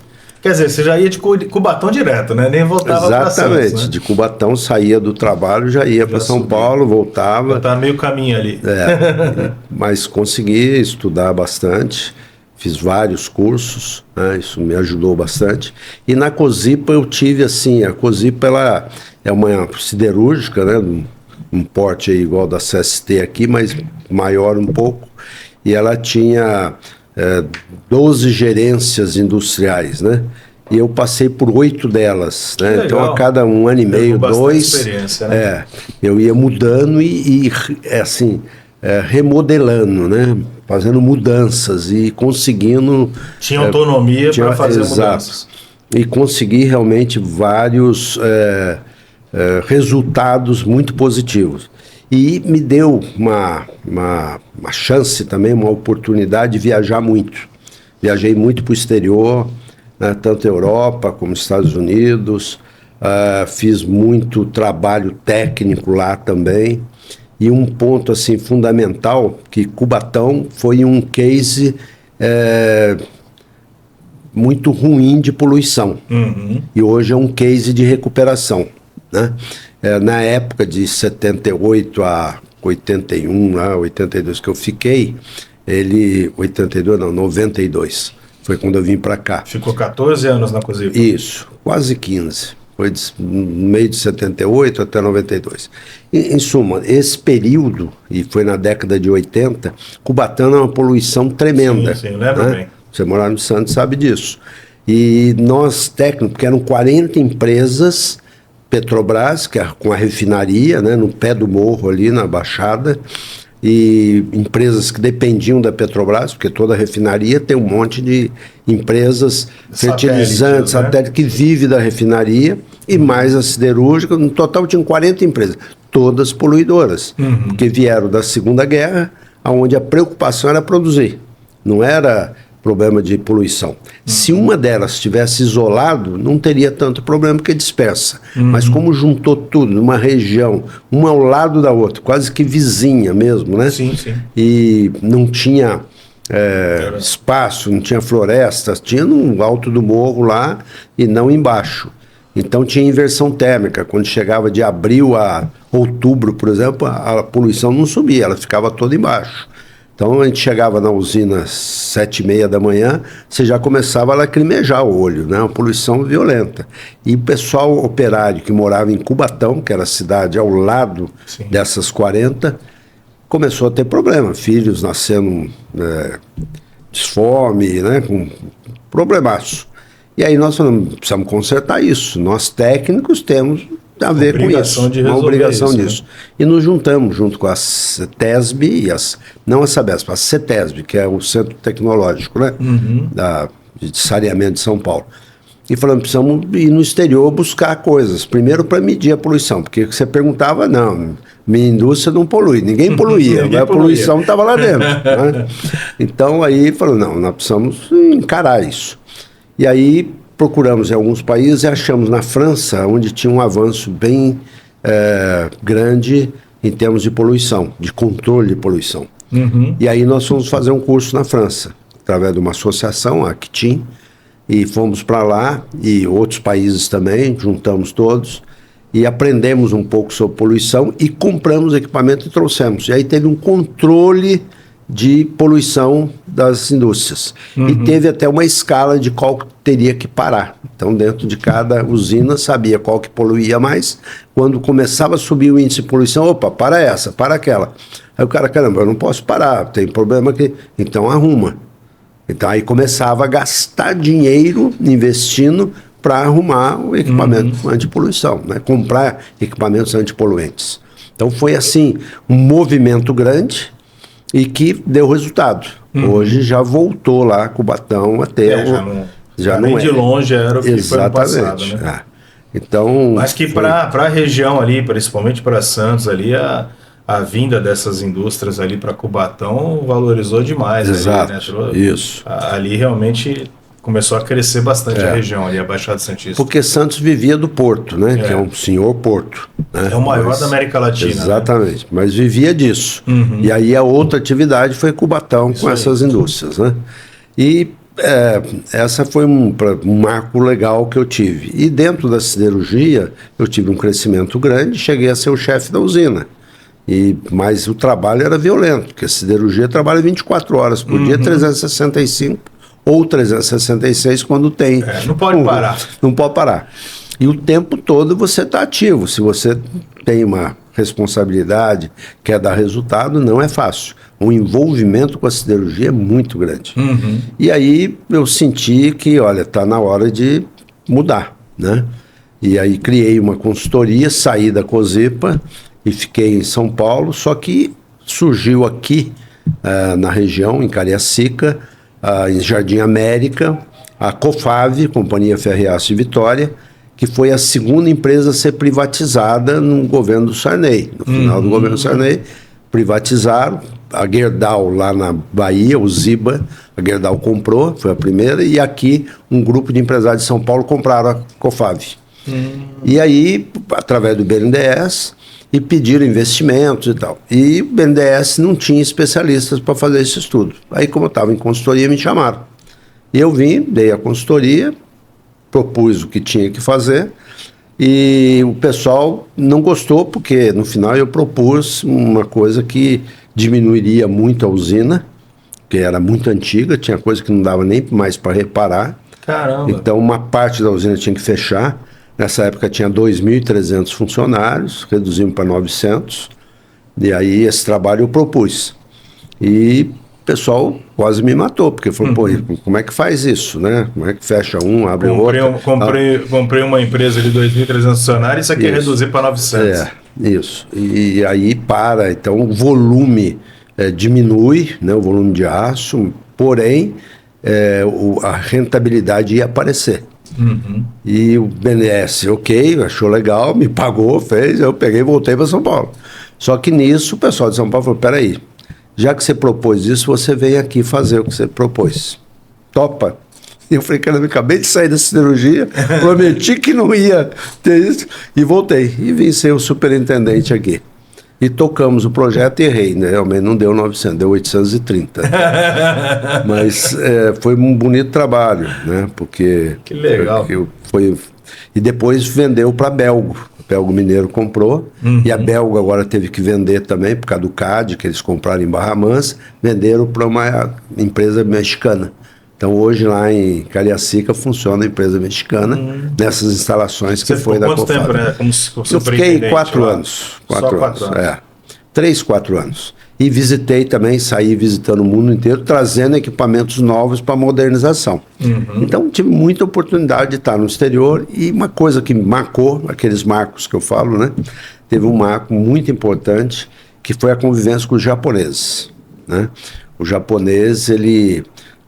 Quer dizer, você já ia de Cubatão direto, né? Nem voltava para Santos. Exatamente. Né? De Cubatão, saía do trabalho, já ia para São Paulo, voltava. Estava meio caminho ali. Mas consegui estudar bastante, fiz vários cursos, né? Isso me ajudou bastante. E na Cozipa eu tive assim, a Cozipa ela é uma siderúrgica, né? Um porte aí igual da CST aqui, mas maior um pouco. E ela tinha 12 gerências industriais, né? E eu passei por 8 delas, né? Então a cada 1 ano e meio, 2, né? Eu ia mudando e assim, remodelando, né? Fazendo mudanças e conseguindo... Tinha autonomia para fazer mudanças. E consegui realmente vários resultados muito positivos. E me deu uma chance também, uma oportunidade de viajar muito. Viajei muito para o exterior, né, tanto Europa como Estados Unidos. Fiz muito trabalho técnico lá também. E um ponto assim, fundamental, que Cubatão foi um case muito ruim de poluição. Uhum. E hoje é um case de recuperação, né? Na época de 78 a 81, 82 que eu fiquei, 92, foi quando eu vim para cá. Ficou 14 anos na Cozipa? Isso, quase 15. Foi no meio de 78 até 92. Em suma, esse período, e foi na década de 80, Cubatão é uma poluição tremenda. Sim, lembro bem. Você morar no Santos sabe disso. E nós, técnicos, porque eram 40 empresas... Petrobras, que é com a refinaria, né, no pé do morro ali na Baixada, e empresas que dependiam da Petrobras, porque toda refinaria tem um monte de empresas fertilizantes, satélite, que vive da refinaria, e mais a siderúrgica. No total tinham 40 empresas, todas poluidoras, porque vieram da Segunda Guerra, onde a preocupação era produzir, não era problema de poluição. Se uma delas tivesse isolado, não teria tanto problema, porque dispersa. Mas como juntou tudo numa região, uma ao lado da outra, quase que vizinha mesmo, né? Sim, sim. E não tinha espaço, não tinha florestas, tinha no alto do morro lá e não embaixo. Então tinha inversão térmica. Quando chegava de abril a outubro, por exemplo, a poluição não subia, ela ficava toda embaixo. Então a gente chegava na usina às 7h30 da manhã, você já começava a lacrimejar o olho, né? Uma poluição violenta. E o pessoal operário que morava em Cubatão, que era a cidade ao lado dessas 40, começou a ter problema. Filhos nascendo de fome, né? Com problemaço. E aí nós falamos, precisamos consertar isso. Nós técnicos temos a ver com isso. Uma obrigação disso. Né? E nos juntamos junto com a CETESB e não a Sabesp, a CETESB, que é o Centro Tecnológico, né? De Saneamento de São Paulo. E falamos, precisamos ir no exterior buscar coisas. Primeiro para medir a poluição, porque você perguntava, não, minha indústria não polui, ninguém poluía, a poluição estava lá dentro. Né? Então aí falou, não, nós precisamos encarar isso. E aí procuramos em alguns países e achamos na França, onde tinha um avanço bem grande em termos de poluição, de controle de poluição. E aí nós fomos fazer um curso na França, através de uma associação, a Actim, e fomos para lá, e outros países também, juntamos todos, e aprendemos um pouco sobre poluição e compramos equipamento e trouxemos. E aí teve um controle de poluição das indústrias. E teve até uma escala de qual teria que parar. Então, dentro de cada usina, sabia qual que poluía mais. Quando começava a subir o índice de poluição, opa, para essa, para aquela. Aí o cara, caramba, eu não posso parar, tem problema aqui. Então, arruma. Então, aí começava a gastar dinheiro investindo para arrumar o equipamento antipoluição, né? Comprar equipamentos antipoluentes. Então, foi assim, um movimento grande e que deu resultado. Hoje já voltou lá Cubatão a ter... já não de longe era o que foi no passado, né? Então, mas que para a região ali, principalmente para Santos ali, a vinda dessas indústrias ali para Cubatão valorizou demais. Exato, ali, né? Isso. Ali realmente começou a crescer bastante a região ali, a Baixada Santista. Porque Santos vivia do porto, né? Que é um senhor porto. Né? É o maior da América Latina. Exatamente, né? Mas vivia disso. E aí a outra atividade foi Cubatão com essas indústrias, né? E essa foi um marco legal que eu tive. E dentro da siderurgia, eu tive um crescimento grande, cheguei a ser o chefe da usina. Mas o trabalho era violento, porque a siderurgia trabalha 24 horas por dia, 365 ou 366 quando tem. Não pode parar. Não pode parar. E o tempo todo você está ativo. Se você tem uma responsabilidade, quer dar resultado, não é fácil. O envolvimento com a siderurgia é muito grande. E aí eu senti que, olha, está na hora de mudar, né? E aí criei uma consultoria, saí da Cosipa e fiquei em São Paulo, só que surgiu aqui na região, em Cariacica, em Jardim América, a Cofave, Companhia Ferreaço de Vitória, que foi a segunda empresa a ser privatizada no governo do Sarney. No final do governo do Sarney, privatizaram. A Gerdau, lá na Bahia, o Ziba, a Gerdau comprou, foi a primeira, e aqui um grupo de empresários de São Paulo compraram a Cofave. E aí, através do BNDES, e pediram investimentos e tal. E o BNDES não tinha especialistas para fazer esse estudo. Aí, como eu estava em consultoria, me chamaram. E eu vim, dei a consultoria, propus o que tinha que fazer, e o pessoal não gostou, porque no final eu propus uma coisa que diminuiria muito a usina, que era muito antiga, tinha coisa que não dava nem mais para reparar. Caramba! Então, uma parte da usina tinha que fechar. Nessa época tinha 2.300 funcionários, reduzimos para 900, e aí esse trabalho eu propus. E o pessoal quase me matou, porque falou, pô, como é que faz isso, né? Como é que fecha um, abre outro? Comprei uma empresa de 2.300 funcionários, isso aqui é reduzir para 900. Isso. E aí então o volume diminui, né, o volume de aço, porém a rentabilidade ia aparecer. E o BNDES, ok, achou legal, me pagou, fez, eu peguei e voltei para São Paulo. Só que nisso o pessoal de São Paulo falou, peraí, já que você propôs isso, você vem aqui fazer o que você propôs. Topa? E eu falei, cara, eu acabei de sair da siderurgia, prometi que não ia ter isso, e voltei. E vim ser o superintendente aqui. E tocamos o projeto e errei, né? Realmente não deu 900, deu 830. Mas foi um bonito trabalho, né? Porque... Que legal. E depois vendeu para Belgo. O Belgo Mineiro comprou, e a Belgo agora teve que vender também, por causa do CAD, que eles compraram em Barra Mansa, venderam para uma empresa mexicana. Então hoje lá em Cariacica funciona a empresa mexicana, nessas instalações que foi da Cofave. Quanto tempo, né? Eu fiquei 4 anos. 4 anos. 3, 4 anos. E visitei também, saí visitando o mundo inteiro, trazendo equipamentos novos para modernização. Então, tive muita oportunidade de estar no exterior. E uma coisa que marcou, aqueles marcos que eu falo, né? Teve um marco muito importante, que foi a convivência com os japoneses, né? O japonês,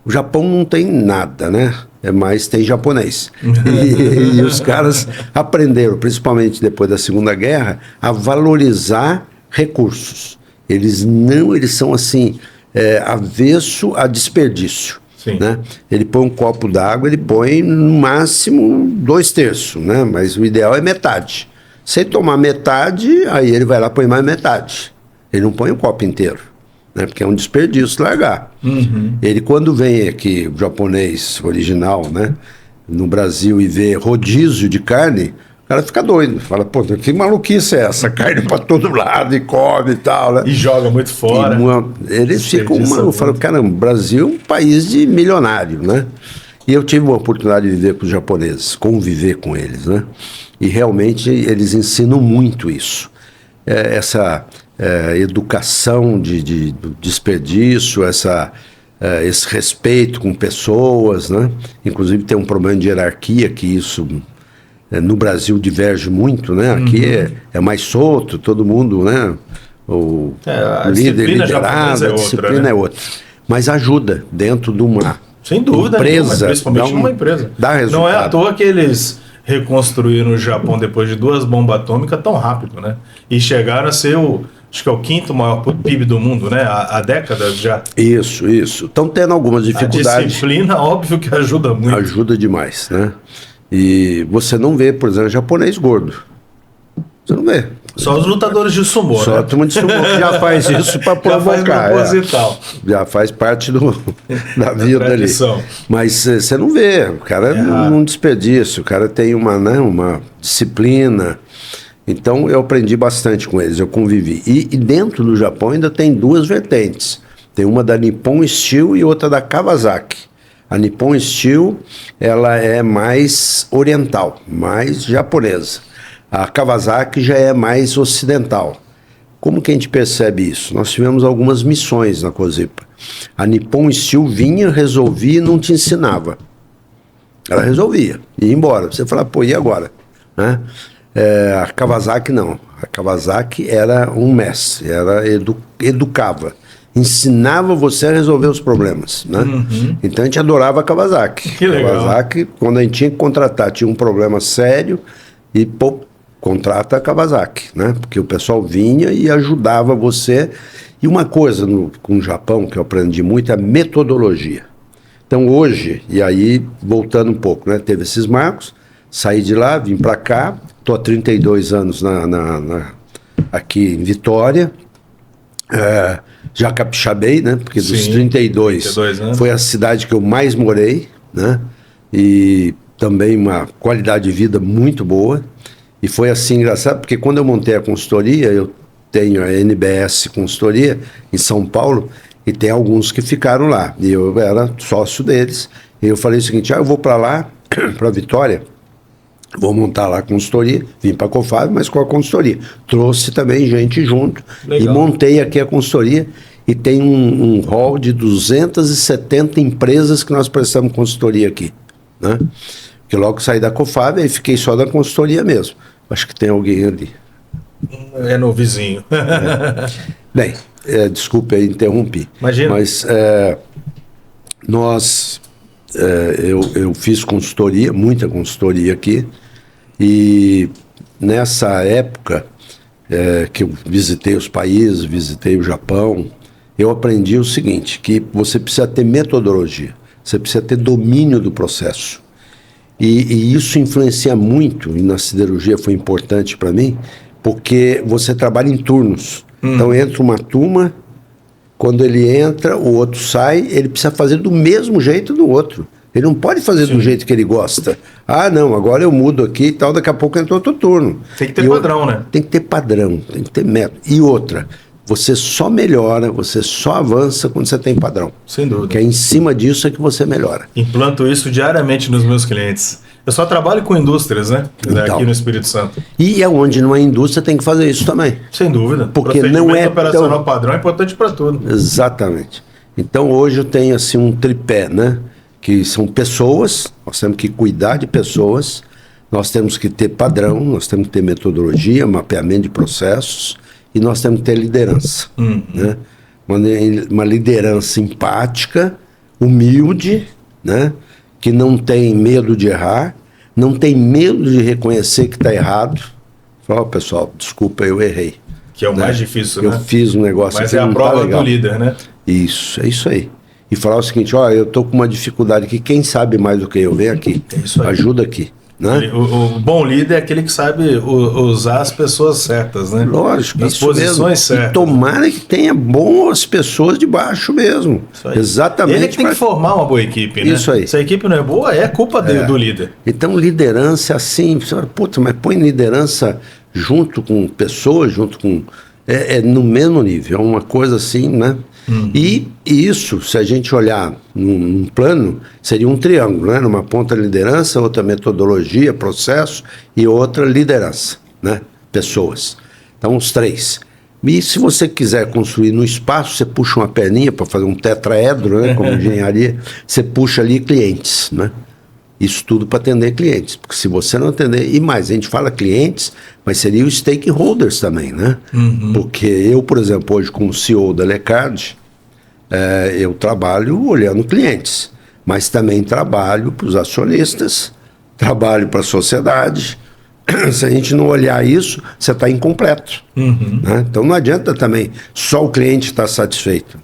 o Japão não tem nada, né? Mas tem japonês. E os caras aprenderam, principalmente depois da Segunda Guerra, a valorizar recursos. Eles são assim, avesso a desperdício. Né? Ele põe um copo d'água, ele põe no máximo 2/3, né? Mas o ideal é metade. Se ele tomar metade, aí ele vai lá e põe mais metade. Ele não põe o copo inteiro, né? Porque é um desperdício largar. Ele, quando vem aqui, o japonês original, né? No Brasil, e vê rodízio de carne, o cara fica doido. Fala, pô, que maluquice é essa? Carne pra todo lado e come e tal, né? E joga muito fora. Eles ficam... Eu falo, caramba, o Brasil é um país de milionário, né? E eu tive uma oportunidade de viver com os japoneses, conviver com eles, né? E realmente eles ensinam muito isso. Essa educação de desperdício, esse respeito com pessoas, né? Inclusive tem um problema de hierarquia que isso... no Brasil diverge muito, né? Aqui é mais solto, todo mundo, né? O líder, liderado, a disciplina é outra. Mas ajuda dentro de uma sem dúvida empresa, nenhuma, principalmente numa empresa. Dá resultado. Não é à toa que eles reconstruíram o Japão depois de 2 bombas atômicas tão rápido, né? E chegaram a ser acho que é o 5º maior PIB do mundo, né? Há décadas já. Isso. Estão tendo algumas dificuldades. A disciplina, óbvio que ajuda muito. Ajuda demais, né? E você não vê, por exemplo, japonês gordo. Você não vê. Só os lutadores de sumô, Só né? a turma de sumô que já faz isso para provocar. Já faz parte da vida ali. Mas você não vê, o cara não desperdiça, o cara tem uma disciplina. Então eu aprendi bastante com eles, eu convivi. E dentro do Japão ainda tem 2 vertentes. Tem uma da Nippon Steel e outra da Kawasaki. A Nippon Steel, ela é mais oriental, mais japonesa. A Kawasaki já é mais ocidental. Como que a gente percebe isso? Nós tivemos algumas missões na COSIPA. A Nippon Steel vinha, resolvia e não te ensinava. Ela resolvia, ia embora. Você fala, pô, e agora? Né? A Kawasaki não. A Kawasaki era um mestre, educava. Ensinava você a resolver os problemas, né? Então a gente adorava a Kawasaki. Que legal. Kawasaki, quando a gente tinha que contratar, tinha um problema sério e, contrata a Kawasaki, né? Porque o pessoal vinha e ajudava você. E uma coisa com o Japão que eu aprendi muito é a metodologia. Então hoje, e aí voltando um pouco, né? Teve esses marcos, saí de lá, vim para cá, estou há 32 anos aqui em Vitória. Já capixabei, né? Porque dos 32 foi a cidade que eu mais morei, né? E também uma qualidade de vida muito boa. E foi assim engraçado, porque quando eu montei a consultoria, eu tenho a NBS Consultoria em São Paulo, e tem alguns que ficaram lá. E eu era sócio deles. E eu falei o seguinte, eu vou para lá, para Vitória, vou montar lá a consultoria, vim para a COFAB, mas com a consultoria. Trouxe também gente junto. Legal. E montei aqui a consultoria. E tem um hall de 270 empresas que nós prestamos consultoria aqui, né? Porque logo saí da COFAB e fiquei só da consultoria mesmo. Acho que tem alguém ali. É no vizinho. Bem, desculpe aí, interrompi. Imagina. Mas eu fiz consultoria, muita consultoria aqui. E nessa época que eu visitei os países, visitei o Japão, eu aprendi o seguinte, que você precisa ter metodologia, você precisa ter domínio do processo. E isso influencia muito, e na siderurgia foi importante para mim, porque você trabalha em turnos. Então entra uma turma, quando ele entra, o outro sai, ele precisa fazer do mesmo jeito do outro. Ele não pode fazer do jeito que ele gosta. Ah, não, agora eu mudo aqui e tal, daqui a pouco entra outro turno. Tem que ter padrão, né? Tem que ter padrão, tem que ter método. E outra, você só melhora, você só avança quando você tem padrão. Sem dúvida. Que é em cima disso é que você melhora. Implanto isso diariamente nos meus clientes. Eu só trabalho com indústrias, né? Então. Aqui no Espírito Santo. E é onde numa indústria tem que fazer isso também. Sem dúvida. Porque não é operacional padrão é importante para tudo. Exatamente. Então hoje eu tenho assim um tripé, né? Que são pessoas, nós temos que cuidar de pessoas, nós temos que ter padrão, nós temos que ter metodologia, mapeamento de processos e nós temos que ter liderança. Né? Uma liderança empática, humilde, né? Que não tem medo de errar, não tem medo de reconhecer que está errado. Fala, pessoal, desculpa, eu errei. Que é o mais difícil, eu né? Eu fiz um negócio Mas que é a não prova tá legal. do líder, né? Isso, é isso aí. E falar o seguinte, ó, eu tô com uma dificuldade aqui, quem sabe mais do que eu, vem aqui, ajuda aqui. Né? O bom líder é aquele que sabe usar as pessoas certas, né? Lógico, as posições mesmo. certas. E tomara que tenha boas pessoas de baixo mesmo. Exatamente. Ele é que tem que formar uma boa equipe, né? Isso aí. Se a equipe não é boa, é culpa do líder. Então, liderança assim, puta, mas põe liderança junto com pessoas, junto com... É no mesmo nível, é uma coisa assim, né? E isso, se a gente olhar num plano, seria um triângulo, né? Numa ponta liderança, outra metodologia, processo e outra liderança, né? Pessoas. Então, os três. E se você quiser construir no espaço, você puxa uma perninha para fazer um tetraedro, né? Como engenharia, você puxa ali clientes, né? Isso tudo para atender clientes, porque se você não atender, e mais, a gente fala clientes, mas seria os stakeholders também, né? Porque eu, por exemplo, hoje como CEO da Lecard, eu trabalho olhando clientes, mas também trabalho para os acionistas, trabalho para a sociedade. Se a gente não olhar isso, você está incompleto. Né? Então não adianta também só o cliente estar satisfeito.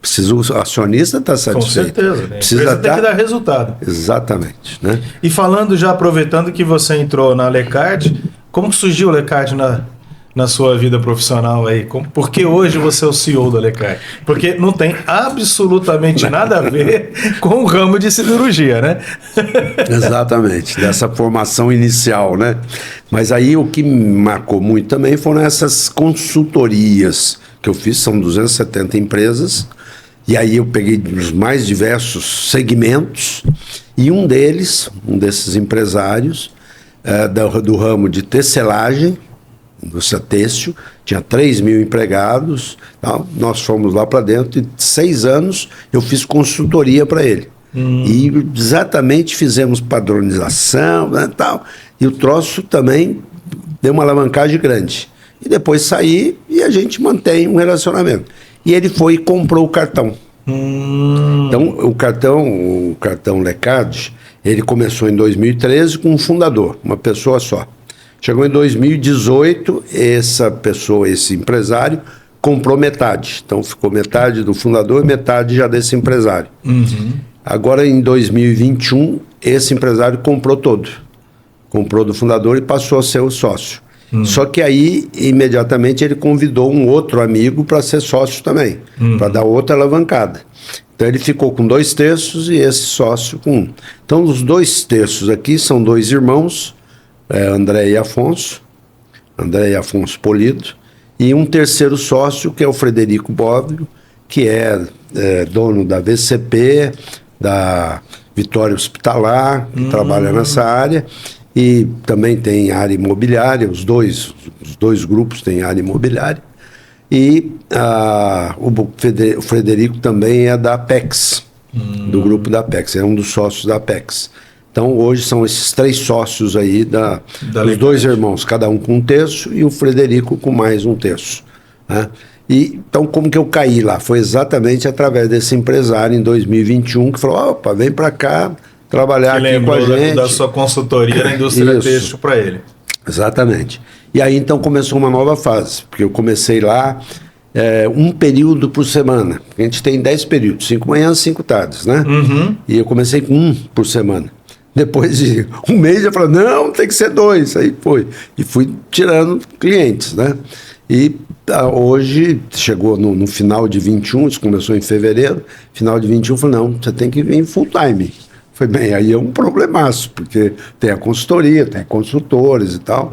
Precisa o acionista estar satisfeito. Com certeza. Precisa tem que dar resultado. Exatamente. Né? E falando, já aproveitando que você entrou na Lecard, como surgiu o Lecard na sua vida profissional aí? Por que hoje você é o CEO da Lecard? Porque não tem absolutamente nada a ver com o ramo de siderurgia, né? Exatamente, dessa formação inicial, né? Mas aí o que me marcou muito também foram essas consultorias que eu fiz, são 270 empresas, e aí eu peguei os mais diversos segmentos, e um desses empresários do ramo de tecelagem, indústria têxtil, tinha 3 mil empregados, tal. Nós fomos lá para dentro e 6 anos eu fiz consultoria para ele. E exatamente fizemos padronização, né, tal, e o troço também deu uma alavancagem grande. E depois saí e a gente mantém um relacionamento. E ele foi e comprou o cartão. Então, o cartão Lecard, ele começou em 2013 com um fundador, uma pessoa só. Chegou em 2018, essa pessoa, esse empresário, comprou metade. Então, ficou metade do fundador e metade já desse empresário. Agora, em 2021, esse empresário comprou todo. Comprou do fundador e passou a ser o sócio. Só que aí, imediatamente, ele convidou um outro amigo para ser sócio também, para dar outra alavancada. Então, ele ficou com 2/3 e esse sócio com 1. Então, os 2/3 aqui são 2 irmãos, André e Afonso Polido, e um terceiro sócio, que é o Frederico Bobbio, que é dono da VCP, da Vitória Hospitalar, que trabalha nessa área, e também tem área imobiliária, os dois grupos têm área imobiliária, e o Frederico também é da Apex, do grupo da Apex, é um dos sócios da Apex. Então hoje são esses 3 sócios aí dos 2 irmãos, cada um com 1/3 e o Frederico com mais 1/3. Né? E, então como que eu caí lá? Foi exatamente através desse empresário em 2021 que falou, opa, vem para cá trabalhar aqui com a gente. Da sua consultoria na indústria têxtil para ele. Exatamente. E aí então começou uma nova fase, porque eu comecei lá um período por semana. A gente tem 10 períodos, 5 manhãs, 5 tardes, né? E eu comecei com 1 por semana. Depois de um mês eu falei, não, tem que ser 2. Aí foi. E fui tirando clientes, né? E hoje, chegou no final de 21, isso começou em fevereiro, final de 21, eu falei, não, você tem que vir full time. Foi bem, aí é um problemaço, porque tem a consultoria, tem consultores e tal.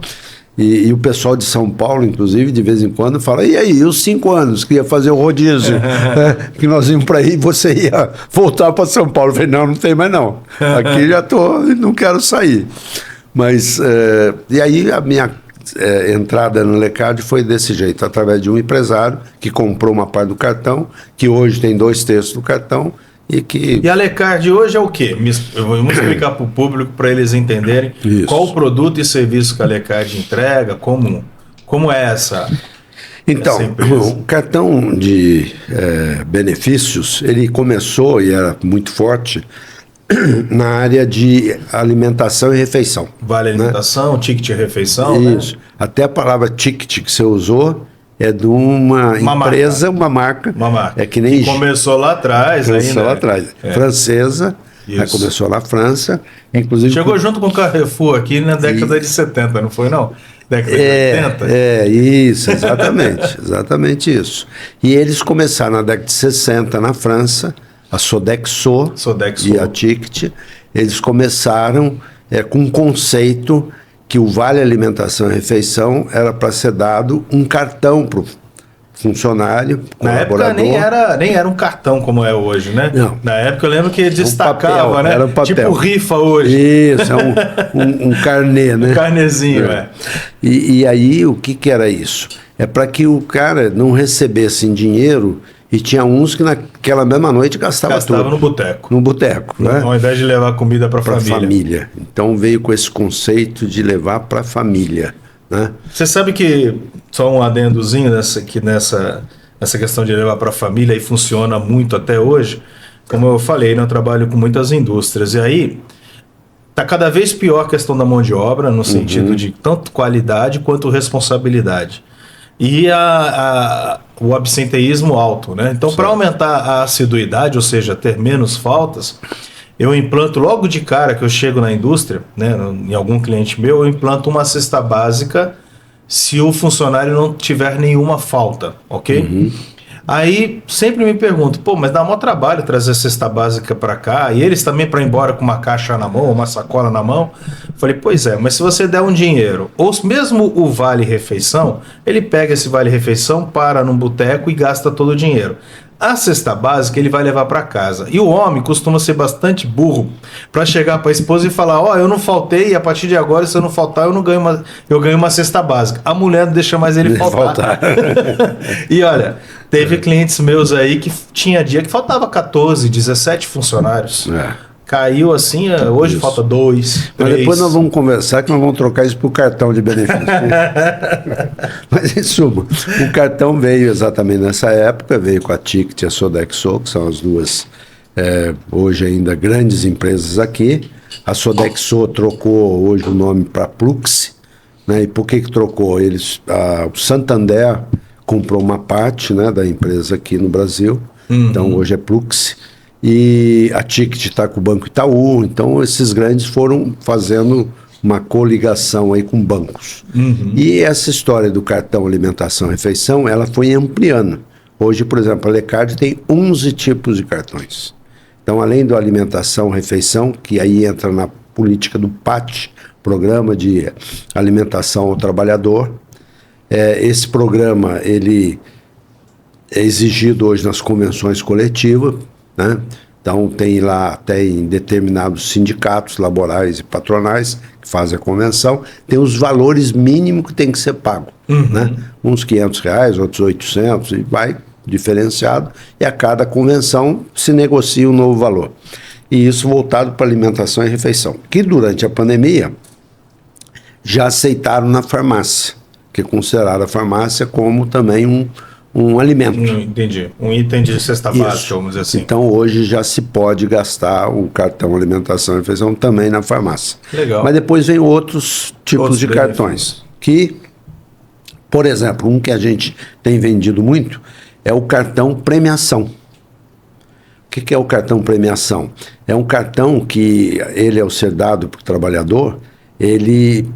E o pessoal de São Paulo, inclusive, de vez em quando, fala, e aí, os 5 anos que ia fazer o rodízio, que nós íamos para aí, você ia voltar para São Paulo. Eu falei, não tem mais não. Aqui já estou, não quero sair. Mas, e aí a minha entrada no Lecard foi desse jeito, através de um empresário que comprou uma parte do cartão, que hoje tem 2/3 do cartão, E a Lecard hoje é o quê? Vamos explicar para o público, para eles entenderem qual o produto e serviço que a Lecard entrega, como é essa. Então, o cartão de benefícios, ele começou e era muito forte na área de alimentação e refeição. Vale alimentação, né? Ticket refeição. Isso. Né? Até a palavra ticket que você usou é de uma empresa, marca. Uma marca. É que nem começou lá atrás. Começou lá atrás. Francesa. Aí começou na França. Inclusive chegou junto com o Carrefour aqui na década de 70, não foi não? Década de 80? Isso, exatamente. Exatamente isso. E eles começaram na década de 60 na França, a Sodexo e a Ticket. Eles começaram com um conceito que o Vale Alimentação e Refeição era para ser dado um cartão para o funcionário, colaborador. Na época nem era um cartão como é hoje, né? Não. Na época eu lembro que destacava, papel, né? Era um papel. Tipo rifa hoje. Isso, um carnê, né? Um carnezinho, E aí, o que era isso? É para que o cara não recebesse em dinheiro. E tinha uns que naquela mesma noite gastava tudo. No boteco. No boteco, né? Ao invés de levar comida para a família. Então veio com esse conceito de levar para a família, né? Você sabe que, só um adendozinho nessa questão de levar para a família, e funciona muito até hoje, como eu falei, né, eu trabalho com muitas indústrias, e aí está cada vez pior a questão da mão de obra, no sentido de tanto qualidade quanto responsabilidade. E o absenteísmo alto, né? Então, para aumentar a assiduidade, ou seja, ter menos faltas, eu implanto logo de cara que eu chego na indústria, né, em algum cliente meu, eu implanto uma cesta básica se o funcionário não tiver nenhuma falta, ok? Aí sempre me pergunto, mas dá maior trabalho trazer a cesta básica para cá, e eles também para ir embora com uma caixa na mão, uma sacola na mão. Falei, pois é, mas se você der um dinheiro, ou mesmo o vale-refeição, ele pega esse vale-refeição, para num boteco e gasta todo o dinheiro. A cesta básica ele vai levar para casa. E o homem costuma ser bastante burro para chegar para a esposa e falar, eu não faltei, e a partir de agora, se eu não faltar, eu ganho uma cesta básica. A mulher não deixa mais ele faltar. E olha, teve clientes meus aí que tinha dia que faltava 14, 17 funcionários. Caiu assim, hoje isso. Falta 2, 3. Mas depois nós vamos conversar que nós vamos trocar isso por cartão de benefício. Mas em suma, o cartão veio exatamente nessa época, veio com a Ticket e a Sodexo, que são as duas, hoje ainda grandes empresas aqui. A Sodexo trocou hoje o nome para Plux, né? E por que trocou? O Santander comprou uma parte, né, da empresa aqui no Brasil, então hoje é Plux. E a Ticket está com o Banco Itaú, então esses grandes foram fazendo uma coligação aí com bancos. E essa história do cartão alimentação e refeição, ela foi ampliando. Hoje, por exemplo, a Lecard tem 11 tipos de cartões. Então, além do alimentação e refeição, que aí entra na política do PAT, Programa de Alimentação ao Trabalhador, esse programa ele é exigido hoje nas convenções coletivas, né? Então tem lá até em determinados sindicatos laborais e patronais que fazem a convenção, tem os valores mínimos que tem que ser pago, né? Uns R$500, outros 800, e vai diferenciado, e a cada convenção se negocia um novo valor. E isso voltado para alimentação e refeição, que durante a pandemia já aceitaram na farmácia, que consideraram a farmácia como também um alimento. Entendi. Um item de cesta básica, vamos dizer assim. Então, hoje já se pode gastar o cartão alimentação e refeição também na farmácia. Legal. Mas depois vem outros tipos de cartões. Que, por exemplo, um que a gente tem vendido muito é o cartão premiação. O que é o cartão premiação? É um cartão que ele, ao ser dado para o trabalhador, ele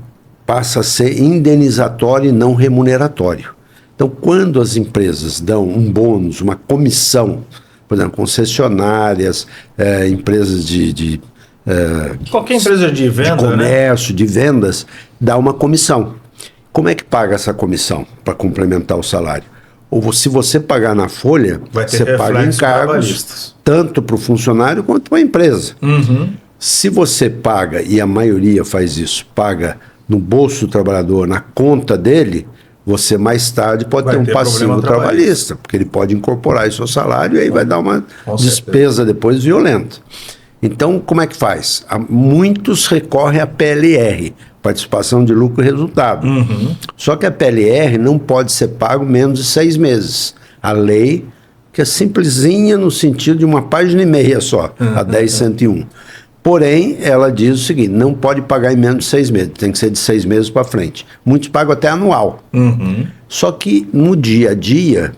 passa a ser indenizatório e não remuneratório. Então, quando as empresas dão um bônus, uma comissão, por exemplo, concessionárias, empresas qualquer empresa de venda, de comércio, né? De vendas, dá uma comissão. Como é que paga essa comissão para complementar o salário? Ou se você pagar na folha, você paga encargos tanto para o funcionário quanto para a empresa. Se você paga, e a maioria faz isso, paga no bolso do trabalhador, na conta dele, você mais tarde pode ter um passivo trabalhista, porque ele pode incorporar isso ao salário e aí vai dar uma despesa depois violenta. Então, como é que faz? Muitos recorrem à PLR, participação de lucro e resultado. Só que a PLR não pode ser pago menos de 6 meses. A lei, que é simplesinha no sentido de uma página e meia só, a 10.101. Porém, ela diz o seguinte, não pode pagar em menos de 6 meses, tem que ser de 6 meses para frente. Muitos pagam até anual. Só que no dia a dia,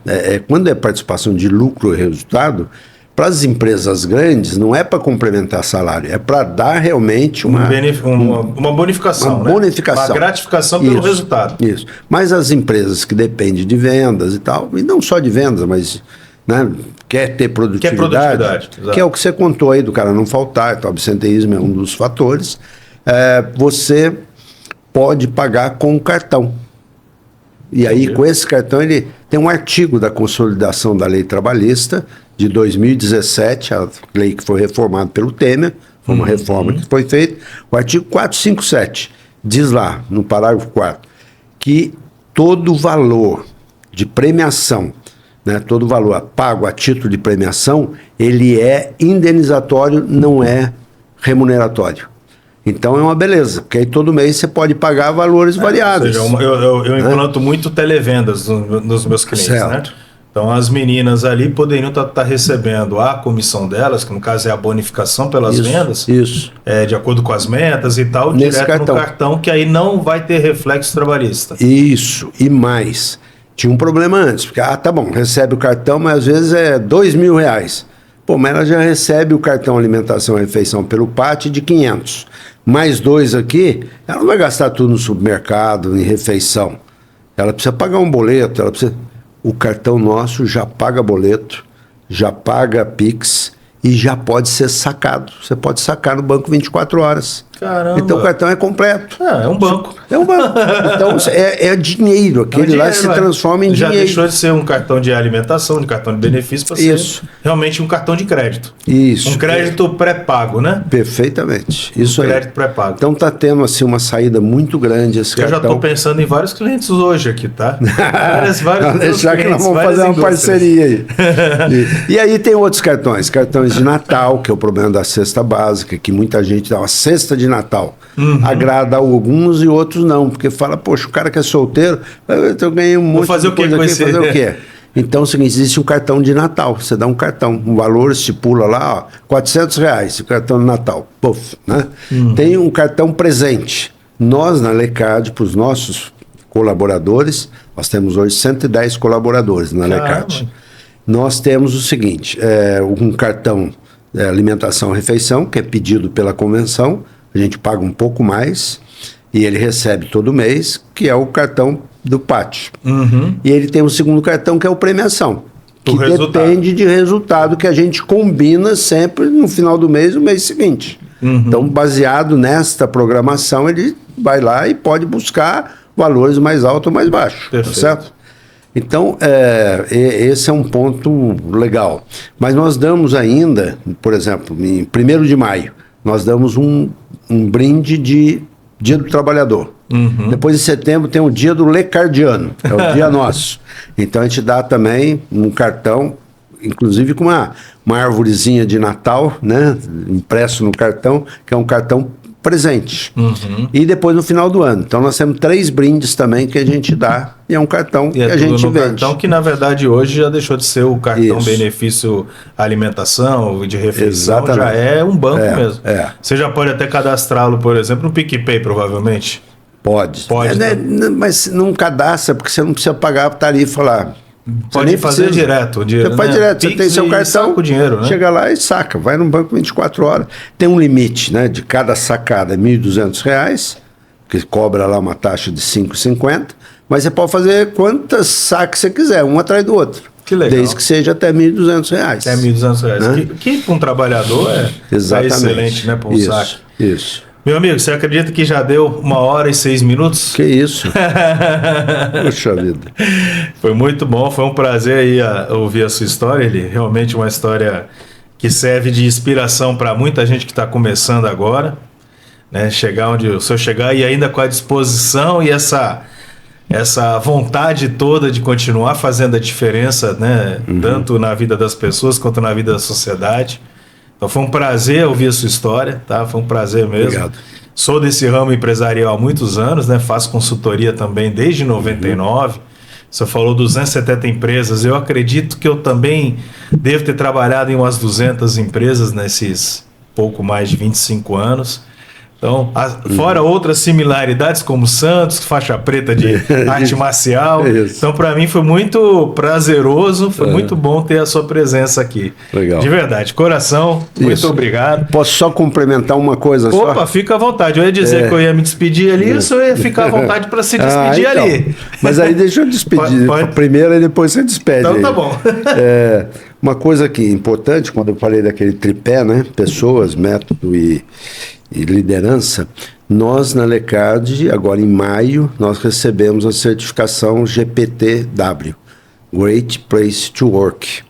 quando é participação de lucro e resultado, para as empresas grandes não é para complementar salário, é para dar realmente uma bonificação, uma bonificação. Uma gratificação pelo resultado. Isso. Mas as empresas que dependem de vendas e tal, e não só de vendas, mas quer ter produtividade, que é o que você contou aí do cara não faltar, então, o absenteísmo é um dos fatores, você pode pagar com cartão. E aí, com esse cartão, ele tem um artigo da consolidação da lei trabalhista de 2017, a lei que foi reformada pelo Temer, foi uma reforma que foi feita, o artigo 457 diz lá, no parágrafo 4, que todo valor de premiação, todo valor pago a título de premiação, ele é indenizatório, não é remuneratório. Então é uma beleza, porque aí todo mês você pode pagar valores variados. Ou seja, eu implanto muito televendas nos meus clientes, né? Então as meninas ali poderiam estar recebendo a comissão delas, que no caso é a bonificação pelas vendas, de acordo com as metas e tal, direto no cartão, que aí não vai ter reflexo trabalhista. Isso, e mais. Tinha um problema antes, porque, tá bom, recebe o cartão, mas às vezes é R$2.000. Pô, mas ela já recebe o cartão alimentação e refeição pelo PAT de 500. Mais 2 aqui, ela não vai gastar tudo no supermercado, em refeição. Ela precisa pagar um boleto, o cartão nosso já paga boleto, já paga Pix e já pode ser sacado. Você pode sacar no banco 24 horas. Caramba. Então o cartão é completo. É um banco. É um banco. Então é dinheiro. Aquele lá se transforma em dinheiro. Já deixou de ser um cartão de alimentação, de cartão de benefício, para ser realmente um cartão de crédito. Isso. Um crédito pré-pago, né? Perfeitamente. Isso aí. Crédito pré-pago. Então está tendo assim, uma saída muito grande esse cartão. Eu já estou pensando em vários clientes hoje aqui, tá? Vários deixar que nós vamos fazer uma parceria aí. E aí tem outros cartões. Cartões de Natal, que é o problema da cesta básica, que muita gente dá uma cesta de Natal. Agrada alguns e outros não, porque fala, poxa, o cara que é solteiro, eu ganhei um monte de coisa aqui, fazer o quê? Então, é o seguinte, existe um cartão de Natal, você dá um cartão, um valor estipula lá, R$400, o cartão de Natal, puf, né? Tem um cartão presente. Nós, na Lecard, para os nossos colaboradores, nós temos hoje 110 colaboradores na Lecard. Nós temos o seguinte, um cartão alimentação e refeição, que é pedido pela convenção, a gente paga um pouco mais e ele recebe todo mês, que é o cartão do PAT. E ele tem um segundo cartão, que é o premiação, que depende de resultado que a gente combina sempre no final do mês, no mês seguinte. Então, baseado nesta programação, ele vai lá e pode buscar valores mais altos ou mais baixos. Tá certo? Então, esse é um ponto legal. Mas nós damos ainda, por exemplo, em 1º de maio, nós damos um brinde de Dia do Trabalhador. Depois, em setembro, tem o Dia do Lecardiano, é o dia nosso. Então, a gente dá também um cartão, inclusive com uma arvorezinha de Natal, né, impresso no cartão, que é um cartão presente. E depois no final do ano. Então nós temos 3 brindes também que a gente dá e é um cartão que a gente vende. Cartão que na verdade hoje já deixou de ser o cartão benefício alimentação, de refeição. Exatamente. Já é um banco mesmo. Você já pode até cadastrá-lo, por exemplo, no PicPay, provavelmente. Pode. Né? Mas não cadastra, porque você não precisa pagar a tarifa lá. Pode fazer direto. Você faz direto, você tem seu cartão, dinheiro, né? Chega lá e saca, vai no banco 24 horas. Tem um limite, né, de cada sacada, R$1.200, que cobra lá uma taxa de R$5,50, mas você pode fazer quantas saques você quiser, um atrás do outro. Que legal. Desde que seja até R$1.200. Até R$1.200. Né? Que para um trabalhador é excelente, né, para um saque. Isso. Meu amigo, você acredita que já deu 1h06? Que isso? Puxa vida. Foi muito bom, foi um prazer aí ouvir a sua história. Ele realmente uma história que serve de inspiração para muita gente que está começando agora, né? Chegar onde o senhor chegar e ainda com a disposição e essa vontade toda de continuar fazendo a diferença, né? Tanto na vida das pessoas quanto na vida da sociedade. Então foi um prazer ouvir a sua história, tá? Foi um prazer mesmo. Obrigado. Sou desse ramo empresarial há muitos anos, né? Faço consultoria também desde 99. Você falou 270 empresas. Eu acredito que eu também devo ter trabalhado em umas 200 empresas nesses pouco mais de 25 anos. Então, fora outras similaridades, como Santos, faixa preta de arte marcial. Então, para mim foi muito prazeroso, foi muito bom ter a sua presença aqui. Legal. De verdade, coração, muito obrigado. Posso só complementar uma coisa só? Opa, fica à vontade. Eu ia dizer que eu ia me despedir ali, isso eu ia ficar à vontade para se despedir então. ali. Mas aí deixa eu despedir. Primeiro e depois você despede. Então aí. tá bom. Uma coisa que é importante, quando eu falei daquele tripé, né? Pessoas, método e liderança, nós na Lecard, agora em maio, nós recebemos a certificação GPTW, Great Place to Work,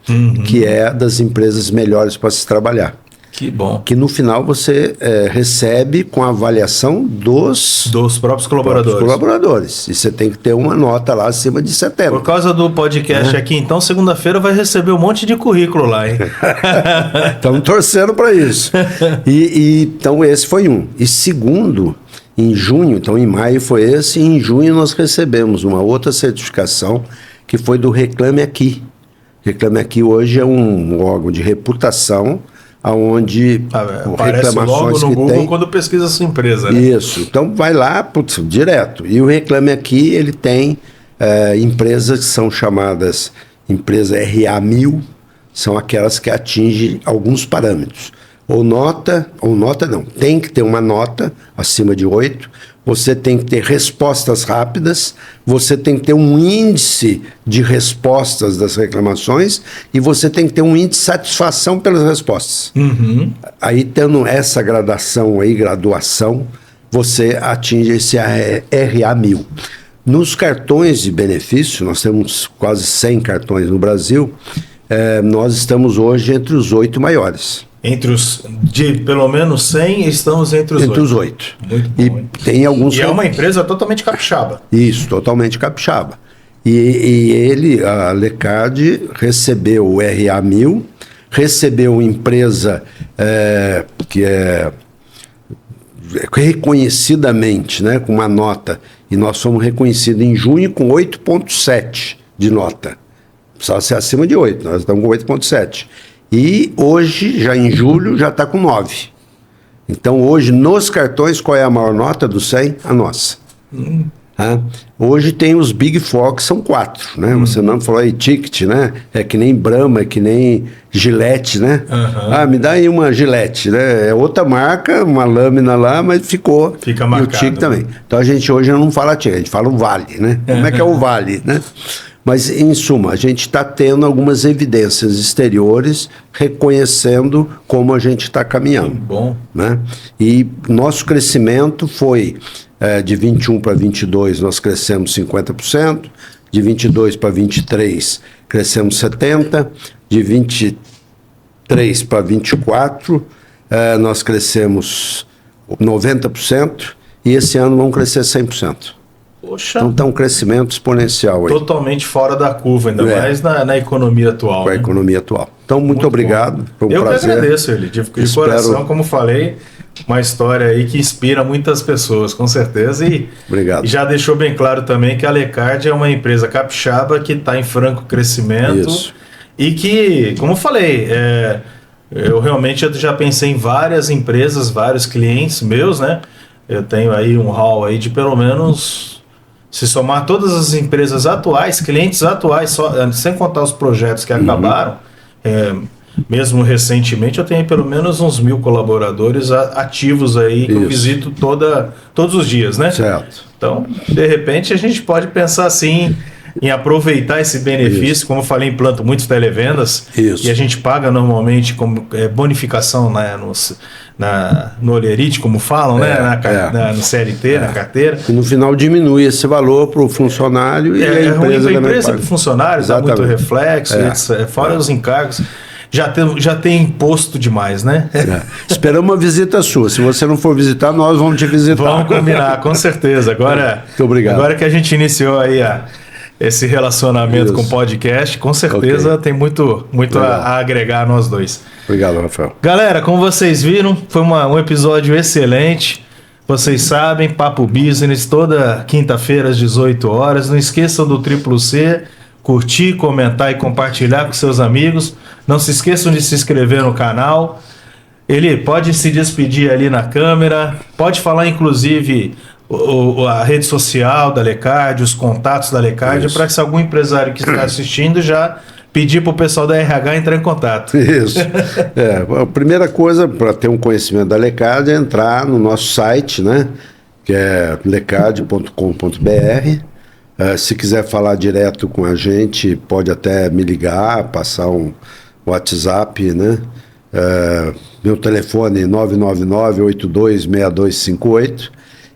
que é das empresas melhores para se trabalhar. Que bom. Que no final você recebe com a avaliação dos próprios colaboradores. E você tem que ter uma nota lá acima de 70. Por causa do podcast aqui, então, segunda-feira vai receber um monte de currículo lá, hein? Estamos torcendo para isso. Então, esse foi um. E segundo, em junho, então em maio foi esse, e em junho nós recebemos uma outra certificação que foi do Reclame Aqui. Reclame Aqui hoje é um órgão de reputação aonde aparece logo no Google quando pesquisa a sua empresa, né? Isso, então vai lá, direto. E o Reclame Aqui, ele tem empresas que são chamadas empresa RA1000, são aquelas que atingem alguns parâmetros. Tem que ter uma nota acima de 8, você tem que ter respostas rápidas, você tem que ter um índice de respostas das reclamações e você tem que ter um índice de satisfação pelas respostas. Aí, tendo essa graduação, você atinge esse RA1000. Nos cartões de benefício, nós temos quase 100 cartões no Brasil, nós estamos hoje entre os 8 maiores. De pelo menos 100, estamos entre os 8. Muito bom. E tem alguns... E é uma empresa totalmente capixaba. Isso, totalmente capixaba. E a Lecard, recebeu o RA1000, recebeu empresa que é reconhecidamente, né, com uma nota, e nós fomos reconhecidos em junho com 8,7 de nota. Precisava ser acima de 8, nós estamos com 8,7. E hoje, já em julho, já está com 9. Então, hoje, nos cartões, qual é a maior nota do 100? A nossa. Hoje tem os Big Four, que são 4, né? Você não falou aí ticket, né? É que nem Brahma, é que nem Gillette, né? Me dá aí uma Gillette, né? É outra marca, uma lâmina lá, mas ficou. Fica marcado. E o ticket também. Então, a gente hoje não fala ticket, a gente fala o vale, né? Como é que é o vale, né? Mas, em suma, a gente está tendo algumas evidências exteriores reconhecendo como a gente está caminhando. Bom. Né? E nosso crescimento foi de 21 para 22, nós crescemos 50%, de 22 para 23, crescemos 70%, de 23 para 24, nós crescemos 90%, e esse ano vamos crescer 100%. Poxa. Então está um crescimento exponencial aí. Totalmente fora da curva, ainda mais na economia atual. Com a economia atual. Então, muito obrigado. Bom. Foi um prazer. Eu que agradeço, Eli. De coração, como falei, uma história aí que inspira muitas pessoas, com certeza. Obrigado. E já deixou bem claro também que a Lecard é uma empresa capixaba que está em franco crescimento. Isso. E que, como eu falei, eu realmente já pensei em várias empresas, vários clientes meus, né? Eu tenho aí um hall aí de pelo menos... Se somar todas as empresas atuais, clientes atuais, sem contar os projetos que acabaram, mesmo recentemente, eu tenho pelo menos uns 1.000 colaboradores ativos aí, que eu visito todos os dias, né? Certo. Então, de repente, a gente pode pensar assim, em aproveitar esse benefício. Como eu falei, implanto muitos televendas. Isso. E a gente paga normalmente como bonificação, né, no Olerite, como falam, né, no CLT, na carteira. E no final diminui esse valor para o funcionário e a empresa ruim para a empresa, para o funcionário, dá muito reflexo, fora os encargos. Já tem imposto demais, né? Esperamos uma visita sua. Se você não for visitar, nós vamos te visitar. Vamos combinar, com certeza. Agora, muito obrigado. Agora que a gente iniciou aí esse relacionamento com o podcast, com certeza tem muito a agregar a nós dois. Obrigado, Rafael. Galera, como vocês viram, foi um episódio excelente. Vocês sabem, Papo Business, toda quinta-feira às 18 horas. Não esqueçam do Triplo C, curtir, comentar e compartilhar com seus amigos. Não se esqueçam de se inscrever no canal. Ele pode se despedir ali na câmera, pode falar inclusive a rede social da Lecard, os contatos da Lecard, para que se algum empresário que está assistindo já pedir para o pessoal da RH entrar em contato. Isso. A primeira coisa para ter um conhecimento da Lecard é entrar no nosso site, né, que é lecard.com.br. Se quiser falar direto com a gente, pode até me ligar, passar um WhatsApp, né? Meu telefone é 999-826258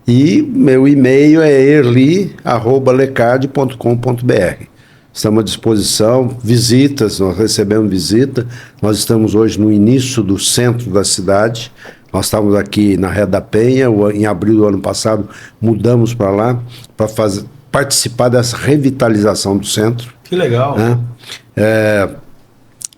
e meu e-mail é erli@lecard.com.br. Estamos à disposição, visitas, nós recebemos visita, nós estamos hoje no início do centro da cidade, nós estávamos aqui na Ré da Penha, em abril do ano passado mudamos para lá, para participar dessa revitalização do centro. Que legal. Né?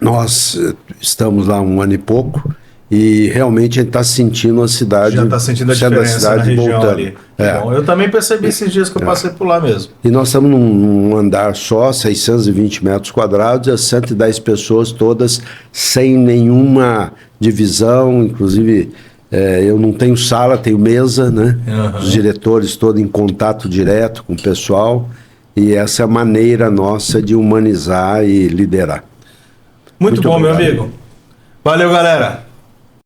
Nós estamos lá 1 ano e pouco e realmente a gente está sentindo a cidade. Já está sentindo a diferença na região ali. Bom, eu também percebi esses dias que eu passei por lá mesmo. E nós estamos num andar só, 620 metros quadrados, e as 110 pessoas todas sem nenhuma divisão, inclusive eu não tenho sala, tenho mesa, né? Os diretores todos em contato direto com o pessoal, e essa é a maneira nossa de humanizar e liderar. Muito bom, obrigado, meu amigo. Valeu, galera.